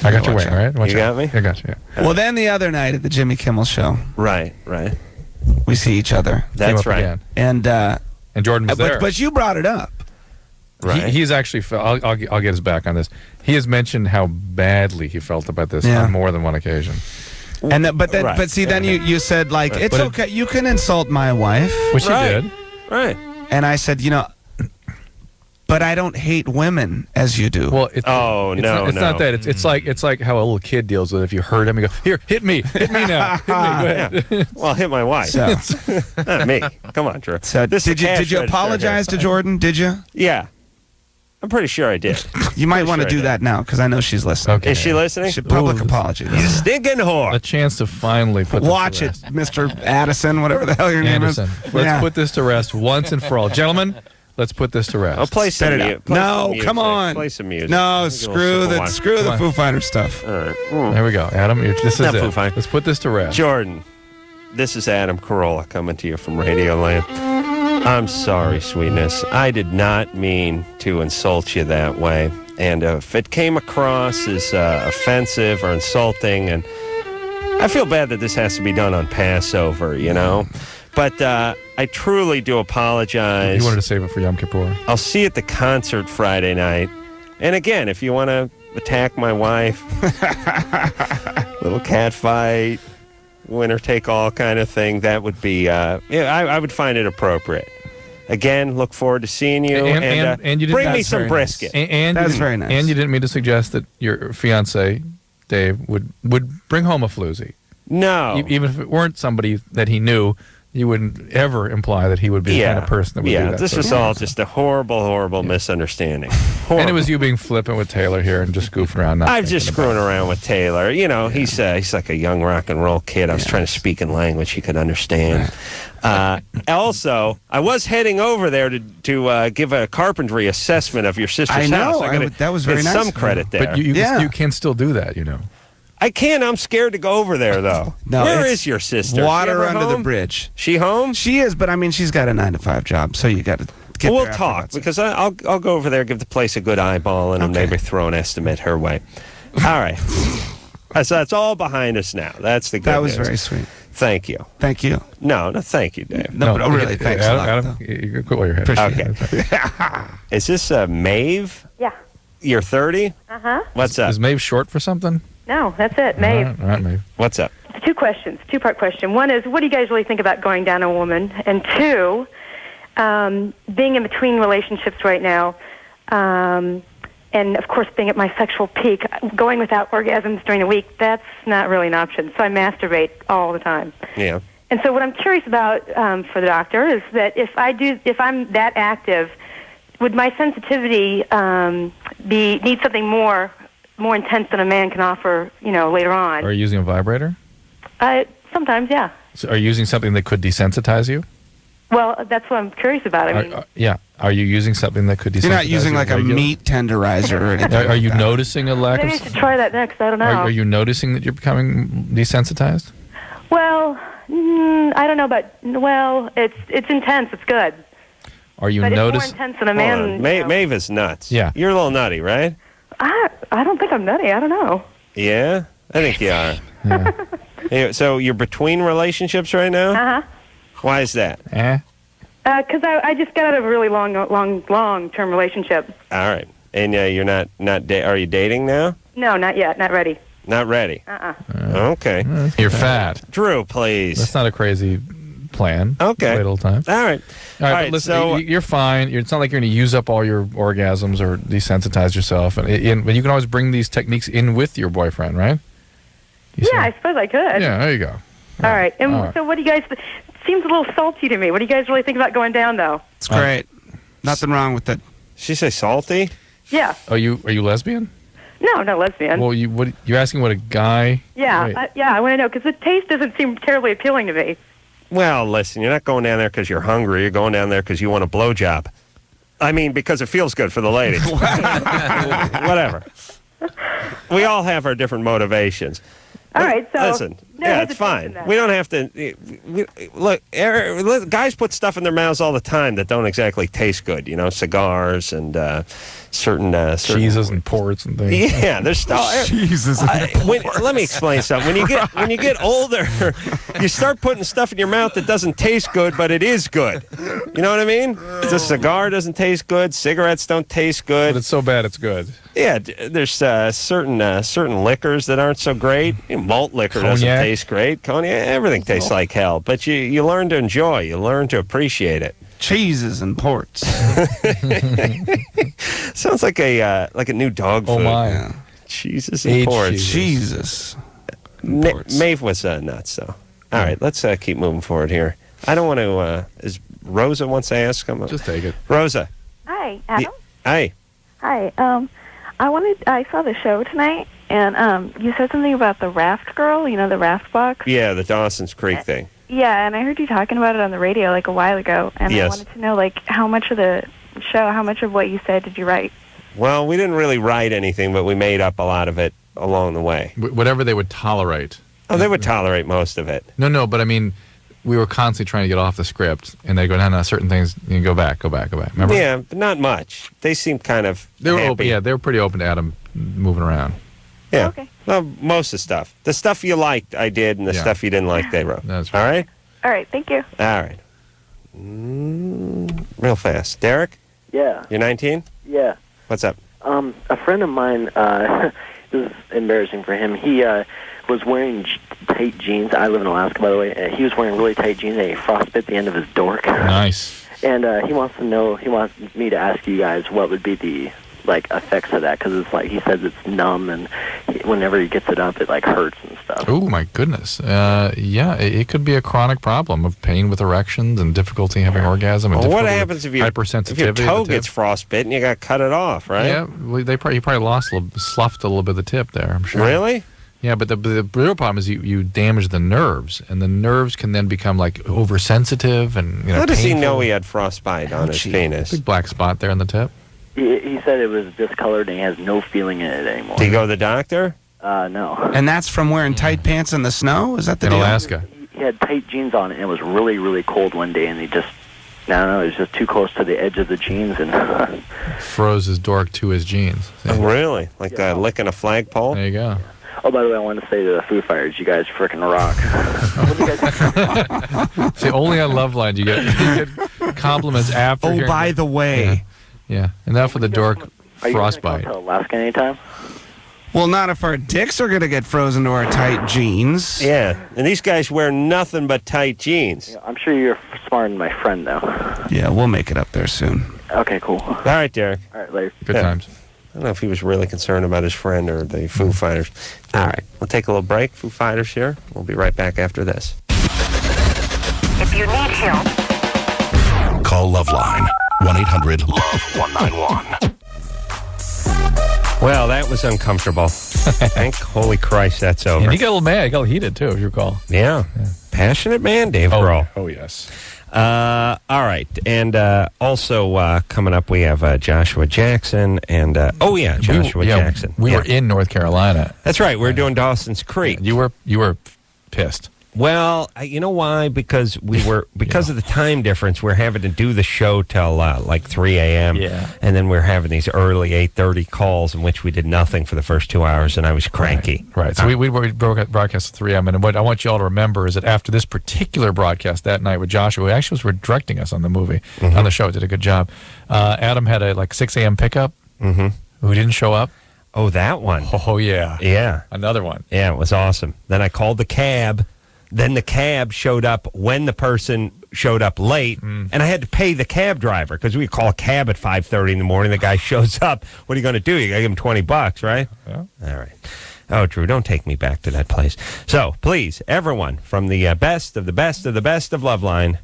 I got your way, all right? You got me? I got you, yeah. Well, then the other night at the Jimmy Kimmel show. Right. We see each other. That's right. And Jordan was there. But you brought it up. Right. He's actually, I'll get his back on this. He has mentioned how badly he felt about this on more than one occasion. And then you said, like, it's okay. You can insult my wife. Which you did. Right. And I said, but I don't hate women as you do. Well, it's not that. It's like how a little kid deals with it. If you hurt him, you go, here, hit me now, hit me. Go ahead. Yeah. Well, hit my wife. So. Not me. Come on, Drew. So did you apologize to Jordan? Did you? Yeah. I'm pretty sure I did. You might want to do that now because I know she's listening. Okay. Is she listening? Public apology. You stinking whore. A chance to finally put Watch this to rest. it, Mr. Addison, whatever the hell your name is. Let's put this to rest once and for all. Gentlemen, let's put this to rest. I'll play some music. No, come on. Play some music. No, screw the Foo Fighters stuff. All right. There we go. Adam, this is Not it. Foo Fighters. Let's put this to rest. Jordan, this is Adam Carolla coming to you from Radio Land. I'm sorry, sweetness. I did not mean to insult you that way. And if it came across as offensive or insulting, and I feel bad that this has to be done on Passover, you know. But I truly do apologize. You wanted to save it for Yom Kippur. I'll see you at the concert Friday night. And again, if you want to attack my wife, little cat fight, winner take all kind of thing, that would be I would find it appropriate. Again, look forward to seeing you, and you bring me some brisket. And that's very nice. And you didn't mean to suggest that your fiance Dave would bring home a floozy. No, even if it weren't somebody that he knew, you wouldn't ever imply that he would be the kind of person that would do that. This was all just a horrible misunderstanding. Horrible. And it was you being flippant with Taylor here and just goofing around. I'm just screwing around with Taylor. You know, he's like a young rock and roll kid. I was trying to speak in language he could understand. Also, I was heading over there to give a carpentry assessment of your sister's house. I know. That was very nice. Some credit there. But you can still do that, you know. I can. I'm scared to go over there, though. No, Where is your sister? Water under the bridge. She home? She is, but I mean, she's got a 9-to-5 job, so you got to get We'll there talk, because I'll go over there, give the place a good eyeball, and maybe throw an estimate her way. All right. So that's all behind us now. That's the good That was news. very sweet. Thank you. Thank you. No, thank you, Dave. No, really, thanks a lot. Adam, you quit while you're here. Okay. Is this Maeve? Yeah. You're 30? Uh-huh. What's up? Is Maeve short for something? No, that's it, Maeve. All right, Maeve. What's up? Two questions, two-part question. One is, what do you guys really think about going down a woman? And two, being in between relationships right now, and of course, being at my sexual peak, going without orgasms during the week, that's not really an option. So I masturbate all the time. Yeah. And so what I'm curious about for the doctor is that if I'm that active, would my sensitivity need something more intense than a man can offer, later on? Are you using a vibrator? Sometimes, yeah. So are you using something that could desensitize you? Well, that's what I'm curious about. I mean, Yeah. Are you using something that could desensitize you? You're not using like a meat tenderizer or anything. Are you noticing a lack maybe I of... should try that next. I don't know. Are you noticing that you're becoming desensitized? Well, I don't know, but it's intense. It's good. Are you but noticing? It's more intense than a man. Maeve is nuts. Yeah. You're a little nutty, right? I don't think I'm nutty. I don't know. Yeah? I think you are. Yeah, so you're between relationships right now? Uh-huh. Why is that? Because I just got out of a really long-term relationship. All right. And you're not are you dating now? No, not yet. Not ready. Not ready? Okay. You're fat. Drew, please. That's not a crazy plan. Okay. Wait a little time. All right. All right, but listen, so you're fine. It's not like you're going to use up all your orgasms or desensitize yourself. But you can always bring these techniques in with your boyfriend, right? I suppose I could. Yeah, there you go. All right. And so what do you guys... Seems a little salty to me. What do you guys really think about going down, though? It's great. Nothing wrong with it. She say salty? Yeah. Are you lesbian? No, not lesbian. Well, you're asking what a guy... Yeah, I want to know, because the taste doesn't seem terribly appealing to me. Well, listen, you're not going down there because you're hungry. You're going down there because you want a blowjob. I mean, because it feels good for the lady. Whatever. We all have our different motivations. All right, so... Listen, it's fine. We don't have to... Look, guys put stuff in their mouths all the time that don't exactly taste good. Cigars and certain... cheeses and ports and things. Yeah, there's stuff... cheeses let me explain something. When you get older, you start putting stuff in your mouth that doesn't taste good, but it is good. You know what I mean? The cigar doesn't taste good. Cigarettes don't taste good. But it's so bad it's good. Yeah, there's certain liquors that aren't so great. Malt liquor doesn't taste great. Cognac, everything tastes like hell. But you learn to enjoy. You learn to appreciate it. Cheeses and ports. Sounds like a new dog food. Oh my! Cheeses and ports. Jesus. Maeve was nuts, though. All right, let's keep moving forward here. I don't want to. Is Rosa wants to ask him? Just take it. Rosa. Hi, Adam. Hi. Hi. I saw the show tonight, and you said something about the raft girl. The raft box. Yeah, the Dawson's Creek thing. Yeah, and I heard you talking about it on the radio a while ago, and I wanted to know how much of the show, how much of what you said did you write? Well, we didn't really write anything, but we made up a lot of it along the way. Whatever they would tolerate. Oh, they would tolerate most of it. No, but I mean, we were constantly trying to get off the script, and they go, no, certain things, you go back. Remember? Yeah, but not much. They seemed kind of They were happy. open. Yeah, they were pretty open to Adam moving around. Yeah. Okay. Well, most of the stuff. The stuff you liked, I did, and the stuff you didn't like, they wrote. That's right. All right? All right, thank you. All right. Real fast. Derek? Yeah. You're 19? Yeah. What's up? A friend of mine, this is embarrassing for him. He was wearing tight jeans. I live in Alaska, by the way. He was wearing really tight jeans and he frostbit the end of his dork. Nice. And he wants me to ask you guys what would be the effects of that, because it's he says it's numb, and whenever he gets it up, it hurts and stuff. Oh my goodness. Yeah, it could be a chronic problem of pain with erections and difficulty having orgasm. And Well, what difficulty happens with if your hypersensitivity? toe gets frostbitten? You got to cut it off, right? Yeah, well, he probably sloughed a little bit of the tip there, I'm sure. Really? Yeah, but the real problem is you damage the nerves, and the nerves can then become oversensitive and How does he painful. know he had frostbite on his penis? Big black spot there on the tip. He said it was discolored and he has no feeling in it anymore. Did he go to the doctor? No. And that's from wearing tight pants in the snow? Is that the In deal? Alaska. He had tight jeans on and it was really, really cold one day, and he just, I don't know, it was just too close to the edge of the jeans and... Froze his dork to his jeans. Oh, really? Like licking a flagpole? There you go. Oh, by the way, I want to say to the Foo Fighters, you guys frickin' rock. See, only on LoveLine you get compliments after. Oh, hearing by that. the way. Yeah. Enough for the dork Are you frostbite. going to Alaska anytime? Well, not if our dicks are going to get frozen to our tight jeans. Yeah, and these guys wear nothing but tight jeans. Yeah, I'm sure you're smarter than my friend, though. Yeah, we'll make it up there soon. Okay, cool. All right, Derek. All right, later. Good times. I don't know if he was really concerned about his friend or the Foo Fighters. All right, we'll take a little break. Foo Fighters here. We'll be right back after this. If you need help, call LoveLine. 1-800-LOVE-191. Well, that was uncomfortable. Thank holy Christ that's over. And he got a little mad. He got heated, too, if you recall. Yeah. Passionate man, Dave Grohl. Oh, yes. All right. And also coming up, we have Joshua Jackson. And, Joshua Jackson. We were in North Carolina. That's right. We were doing Dawson's Creek. You were pissed. Well, you know why? Because of the time difference, we're having to do the show till like 3 a.m. Yeah. And then we're having these early 8:30 calls in which we did nothing for the first 2 hours, and I was cranky. Right. So we broadcast at 3 a.m. And what I want you all to remember is that after this particular broadcast that night with Joshua, who actually was directing us on the movie, on the show, did a good job. Adam had a 6 a.m. pickup who didn't show up. Oh, that one. Oh, yeah. Yeah. Another one. Yeah, it was awesome. Then I called the cab. Then the cab showed up when the person showed up late, and I had to pay the cab driver because we call a cab at 5:30 in the morning. The guy shows up. What are you going to do? You got to give him $20, right? Yeah. All right. Oh, Drew, don't take me back to that place. So, please, everyone, from the best of the best of the best of LoveLine,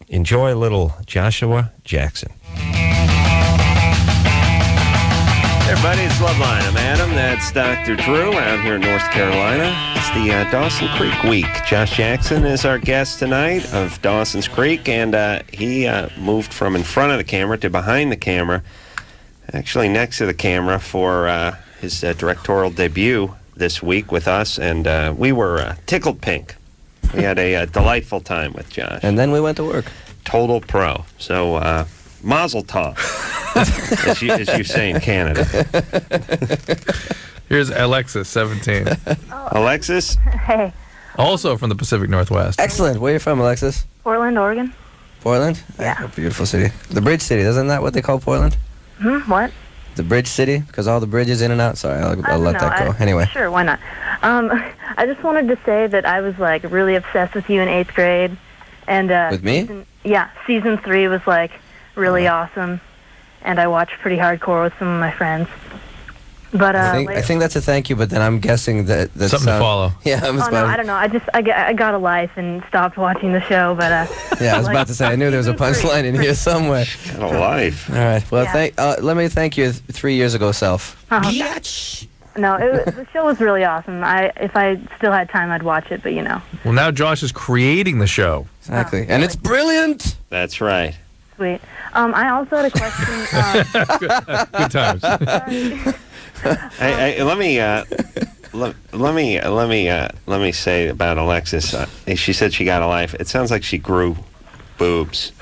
enjoy a little Joshua Jackson. Hey everybody, it's LoveLine. I'm Adam. That's Dr. Drew out here in North Carolina. It's the Dawson Creek week. Josh Jackson is our guest tonight of Dawson's Creek, and he moved from in front of the camera to behind the camera, actually next to the camera for his directorial debut this week with us, and we were tickled pink. We had a delightful time with Josh. And then we went to work. Total pro. So, mazel tov, as you say in Canada. Here's Alexis, 17. Alexis? Hey. Also from the Pacific Northwest. Excellent. Where are you from, Alexis? Portland, Oregon. Portland? Yeah. A beautiful city. The Bridge City, isn't that what they call Portland? What? The Bridge City? Because all the bridges in and out? Sorry, I'll let that go. Anyway. Sure, why not? I just wanted to say that I was, really obsessed with you in 8th grade. And with me? Season 3 was, really awesome. And I watched pretty hardcore with some of my friends. But I think that's a thank you, but then I'm guessing that that's something to follow. Yeah, I don't know. I got a life and stopped watching the show, but yeah, I was about to say I knew there was a punchline in here somewhere. Got a life. All right. Well, let me thank you 3 years ago, self. No, the show was really awesome. If I still had time, I'd watch it, but Well, now Josh is creating the show. Exactly, and it's brilliant. That's right. Sweet. I also had a question. Good times. Let me say about Alexis. She said she got a life. It sounds like she grew boobs,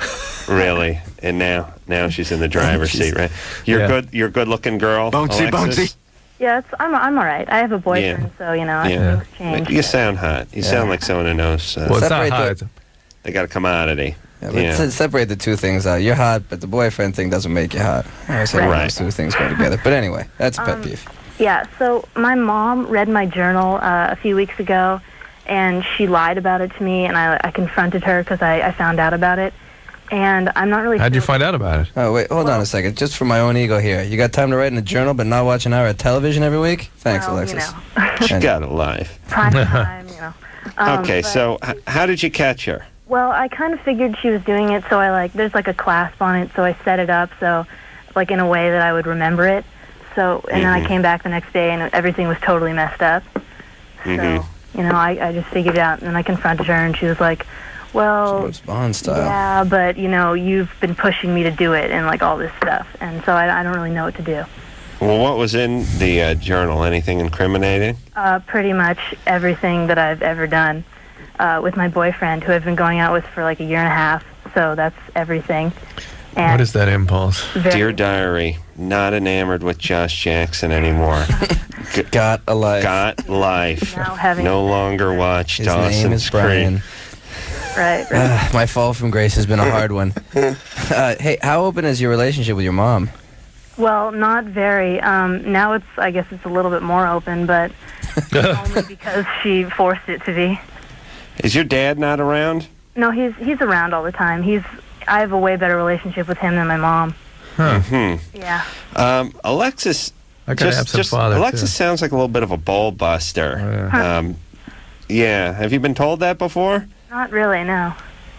really, and now she's in the driver's seat, right? You're good looking girl. Bouncy. Yeah, I'm all right. I have a boyfriend, so things change. You sound hot. You sound like someone who knows. Well, it's not hot. They got a commodity. Yeah, but separate the two things out. You're hot, but the boyfriend thing doesn't make you hot. I always say those two things go together. But anyway, that's a pet peeve. Yeah, so my mom read my journal a few weeks ago, and she lied about it to me, and I confronted her because I found out about it. And I'm not really How'd you find out about it? Oh, wait, hold on a second. Just for my own ego here. You got time to write in a journal but not watch an hour of television every week? Thanks, Alexis. She got a life. Prime time, Okay, so how did you catch her? Well, I kind of figured she was doing it, so there's a clasp on it, so I set it up so, in a way that I would remember it. So, and then I came back the next day and everything was totally messed up. So, I just figured it out, and then I confronted her, and she was like, well, James Bond style. Yeah, but, you've been pushing me to do it and, all this stuff. And so I don't really know what to do. Well, what was in the journal? Anything incriminating? Pretty much everything that I've ever done with my boyfriend, who I've been going out with for, a year and a half. So that's everything. And what is that impulse? Dear Diary, not enamored with Josh Jackson anymore. Got a life. Got life. Now no longer watch His Dawson's name is Brian. Creek. Right. My fall from grace has been a hard one. Hey, how open is your relationship with your mom? Well, not very. Now I guess it's a little bit more open, but only because she forced it to be. Is your dad not around? No, he's around all the time. I have a way better relationship with him than my mom. Huh. Yeah. Alexis, I got an absent father, Alexis too. sounds like a little bit of a ball buster. Oh, Yeah. Have you been told that before? Not really, no.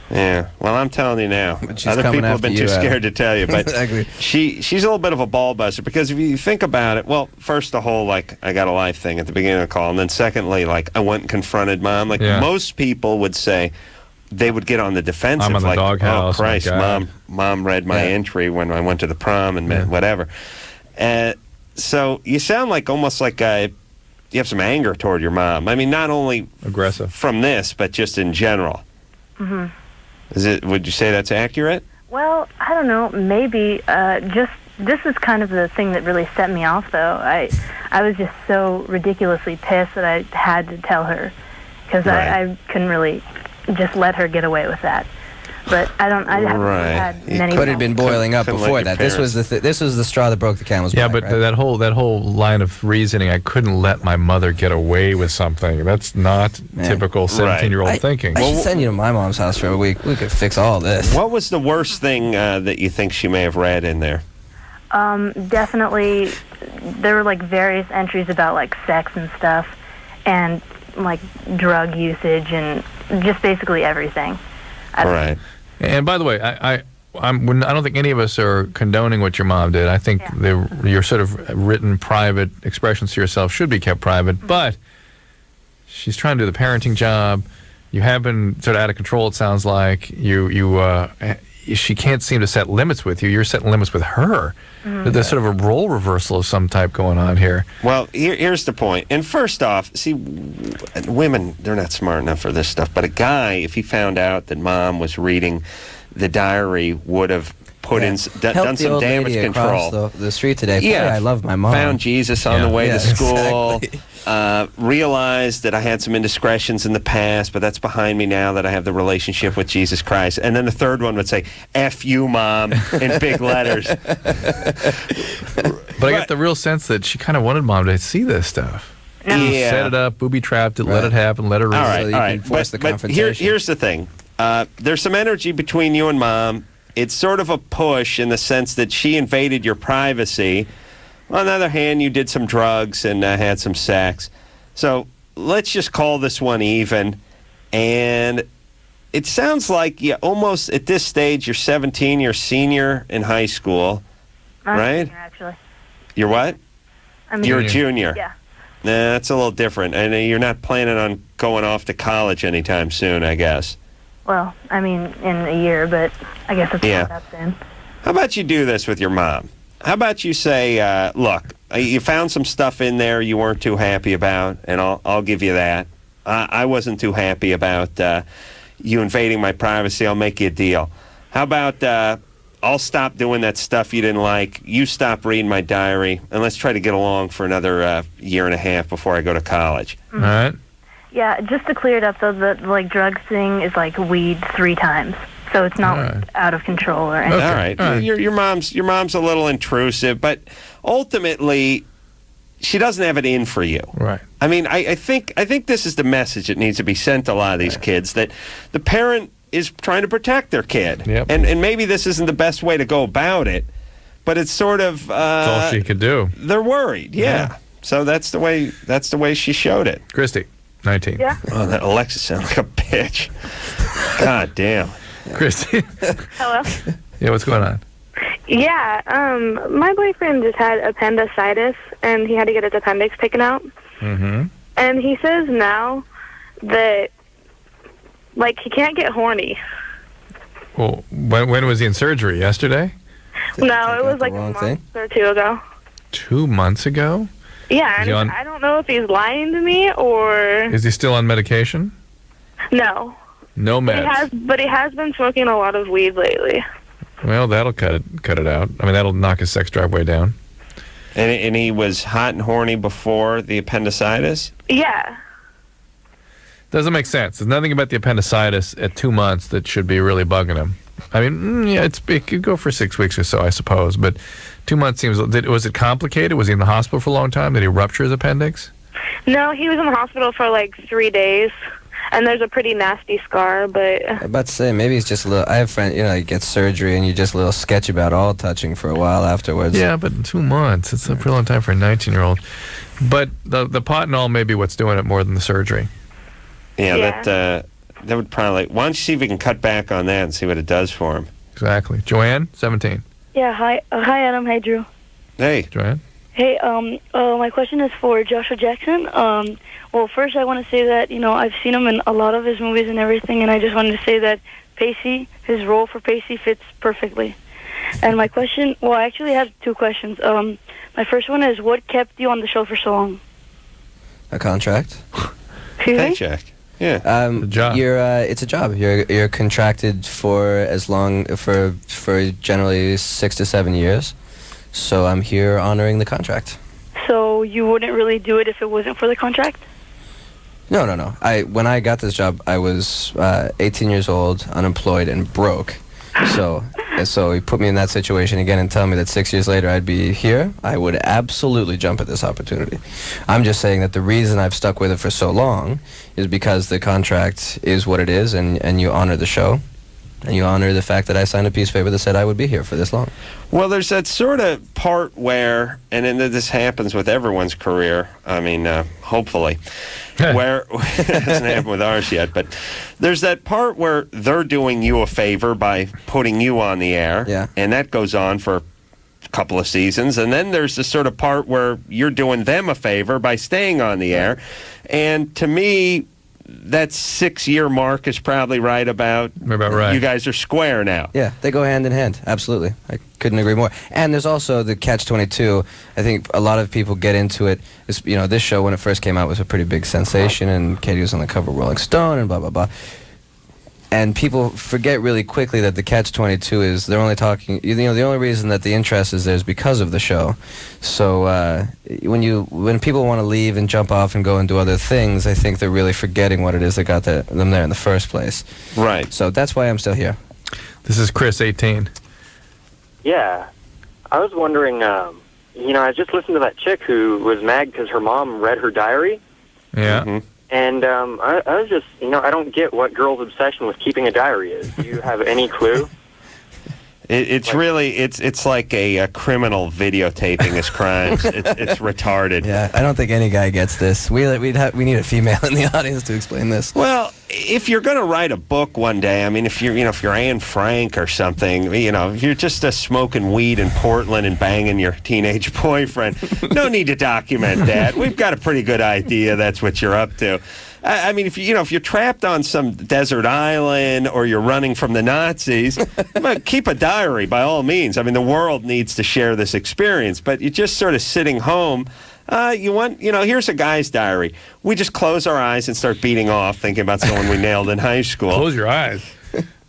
Yeah. Well, I'm telling you now. she's Other coming people have after been you, too Adam. scared to tell you, but Exactly. she's a little bit of a ball buster because if you think about it, well, first the whole like I got a life thing at the beginning of the call, and then secondly, like I went and confronted mom. Like most people would say, they would get on the defensive. I'm in the like, doghouse, oh Christ, my God. mom read my entry when I went to the prom and whatever. So you sound like almost like you have some anger toward your mom. I mean, not only aggressive from this, but just in general. Hmm. Would you say that's accurate? Well, I don't know. Maybe. Just this is kind of the thing that really set me off, though. I was just so ridiculously pissed that I had to tell her because I couldn't really just let her get away with that. But I haven't had many. Could have been boiling up Couldn't let before your that. This was the straw that broke the camel's back. but right? that whole line of reasoning, I couldn't let my mother get away with something. That's not typical 17-year-old thinking. I should send you to my mom's house for a week. We could fix all this. What was the worst thing that you think she may have read in there? Definitely, there were like various entries about like sex and stuff, and like drug usage and just basically everything. Right. And by the way, I don't think any of us are condoning what your mom did. I think your sort of written private expressions to yourself should be kept private. But she's trying to do the parenting job. You have been sort of out of control. It sounds like she can't seem to set limits with you. You're setting limits with her. There's sort of a role reversal of some type going on here. Well, here's the point. And first off, see, women, they're not smart enough for this stuff. But a guy, if he found out that mom was reading the diary, would have put in done some damage control. Across the street today. Yeah, I love my mom. Found Jesus on the way to school. Exactly. Realized that I had some indiscretions in the past, but that's behind me now that I have the relationship with Jesus Christ. And then the third one would say, F you, Mom, in big letters. But I get the real sense that she kind of wanted Mom to see this stuff. Yeah. Set it up, booby-trapped it, let it happen, let her read All right, it. so you can force the confrontation. Here's the thing. There's some energy between you and Mom. It's sort of a push in the sense that she invaded your privacy. On the other hand, you did some drugs and had some sex. So let's just call this one even. And it sounds like you almost, at this stage, you're 17, you're a senior in high school, right? Junior, actually. You're what? You're a junior. Yeah. Nah, that's a little different. And you're not planning on going off to college anytime soon, I guess. Well, I mean, in a year, but I guess it's coming up soon. How about you do this with your mom? How about you say, look, you found some stuff in there you weren't too happy about, and I'll give you that. I wasn't too happy about you invading my privacy. I'll make you a deal. How about I'll stop doing that stuff you didn't like. You stop reading my diary, and let's try to get along for another year and a half before I go to college. All right. Yeah, just to clear it up, though, the like drug thing is like weed 3 times. So it's not like, out of control or anything. All right. Your mom's a little intrusive, but ultimately, she doesn't have it in for you. Right. I mean, I think this is the message that needs to be sent to a lot of these kids, that the parent is trying to protect their kid. Yep. And maybe this isn't the best way to go about it, but it's sort of That's all she could do. They're worried. Yeah. So that's the way she showed it. Christy, 19. Yeah. Oh, that Alexis sounds like a bitch. God damn. Christy. Hello. Yeah, what's going on? Yeah, my boyfriend just had appendicitis, and he had to get his appendix taken out. Mm-hmm. And he says now that, like, he can't get horny. Well, when was he in surgery? Yesterday? No, it was like a month or 2 ago. 2 months ago? Yeah, and I don't know if he's lying to me or... Is he still on medication? No. No meds. But he has been smoking a lot of weed lately. Well, that'll cut it out. I mean, that'll knock his sex drive way down. And he was hot and horny before the appendicitis? Yeah. Doesn't make sense. There's nothing about the appendicitis at 2 months that should be really bugging him. I mean, yeah, it could go for 6 weeks or so, I suppose. But 2 months seems... Was it complicated? Was he in the hospital for a long time? Did he rupture his appendix? No, he was in the hospital for like 3 days. and there's a pretty nasty scar, but... I'm about to say, maybe it's just a little... I have friends, you get surgery and you're just a little sketchy about all touching for a while afterwards. Yeah, but in 2 months, it's a pretty long time for a 19-year-old. But the pot and all may be what's doing it more than the surgery. Yeah. That would probably... Why don't you see if we can cut back on that and see what it does for him? Exactly. Joanne, 17. Yeah, hi. Hi, Adam. Hi, Drew. Hey. Joanne? Hey, my question is for Joshua Jackson. Well, first I want to say that, I've seen him in a lot of his movies and everything, and I just wanted to say that Pacey, his role for Pacey fits perfectly. And my question, well, I actually have 2 questions. My first one is, what kept you on the show for so long? A contract. Paycheck. Yeah. Job. It's a job. You're contracted for generally 6 to 7 years. So I'm here honoring the contract. So you wouldn't really do it if it wasn't for the contract? No. When I got this job, I was 18 years old, unemployed, and broke. So he put me in that situation again and tell me that 6 years later I'd be here. I would absolutely jump at this opportunity. I'm just saying that the reason I've stuck with it for so long is because the contract is what it is, and you honor the show. And you honor the fact that I signed a piece of paper that said I would be here for this long. Well, there's that sort of part where, and then this happens with everyone's career, hopefully, where it hasn't happened with ours yet, but there's that part where they're doing you a favor by putting you on the air, and that goes on for a couple of seasons, and then there's the sort of part where you're doing them a favor by staying on the air, and to me, that 6-year mark is probably right. You guys are square now. Yeah, they go hand in hand. Absolutely. I couldn't agree more. And there's also the catch-22. I think a lot of people get into it. This show, when it first came out, was a pretty big sensation, and Katie was on the cover of Rolling Stone and blah, blah, blah. And people forget really quickly that the catch-22 is they're only talking... the only reason that the interest is there is because of the show. So when people want to leave and jump off and go and do other things, I think they're really forgetting what it is that got them there in the first place. Right. So that's why I'm still here. This is Chris, 18. Yeah. I was wondering, I just listened to that chick who was mad because her mom read her diary. Yeah. Mm-hmm. And I was just, I don't get what girls' obsession with keeping a diary is. Do you have any clue? It's really, it's like a criminal videotaping his crimes. It's retarded. Yeah, I don't think any guy gets this. We need a female in the audience to explain this. Well, if you're going to write a book one day, if you're Anne Frank or something, if you're just smoking weed in Portland and banging your teenage boyfriend, no need to document that. We've got a pretty good idea that's what you're up to. If you're trapped on some desert island or you're running from the Nazis, keep a diary by all means. The world needs to share this experience, but you're just sort of sitting home. Here's a guy's diary. We just close our eyes and start beating off, thinking about someone we nailed in high school. Close your eyes.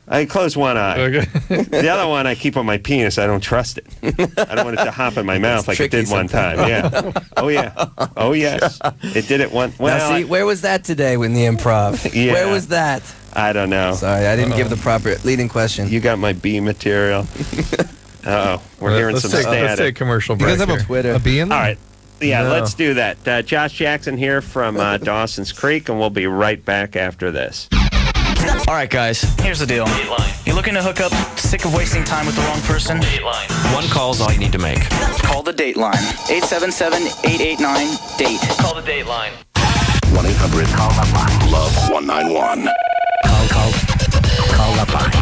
I close one eye. Okay. The other one I keep on my penis. I don't trust it. I don't want it to hop in my mouth like it did one time. Yeah. Oh, yeah. Oh, yes. It did it one. Well, now, see, where was that today in the improv? Yeah. Where was that? I don't know. Sorry, I didn't give the proper leading question. You got my B material. Uh-oh. We're hearing some static. Let's take a commercial break. You guys have a Twitter. A B in there? All right. Yeah, let's do that. Josh Jackson here from Dawson's Creek, and we'll be right back after this. All right, guys, here's the deal. Dateline. You looking to hook up, sick of wasting time with the wrong person? Dateline. One call's all you need to make. Call the Dateline. 877-889-DATE. Call the Dateline. 1-800-LOVE-191. Call LoveLine.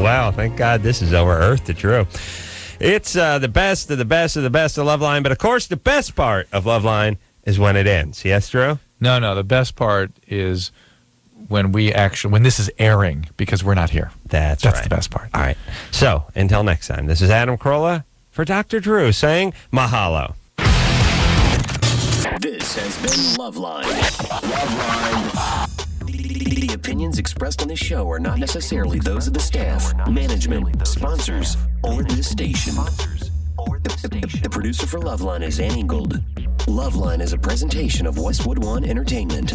Wow, thank God this is over. Earth to Drew. It's the best of the best of the best of LoveLine, but of course the best part of LoveLine is when it ends. Yes, Drew? No, the best part is when this is airing, because we're not here. That's right. That's the best part. All right. So, until next time, this is Adam Carolla for Dr. Drew saying mahalo. This has been LoveLine. LoveLine. The opinions expressed on this show are not necessarily those of the staff, management, sponsors, or this station. The producer for LoveLine is Annie Gold. LoveLine is a presentation of Westwood One Entertainment.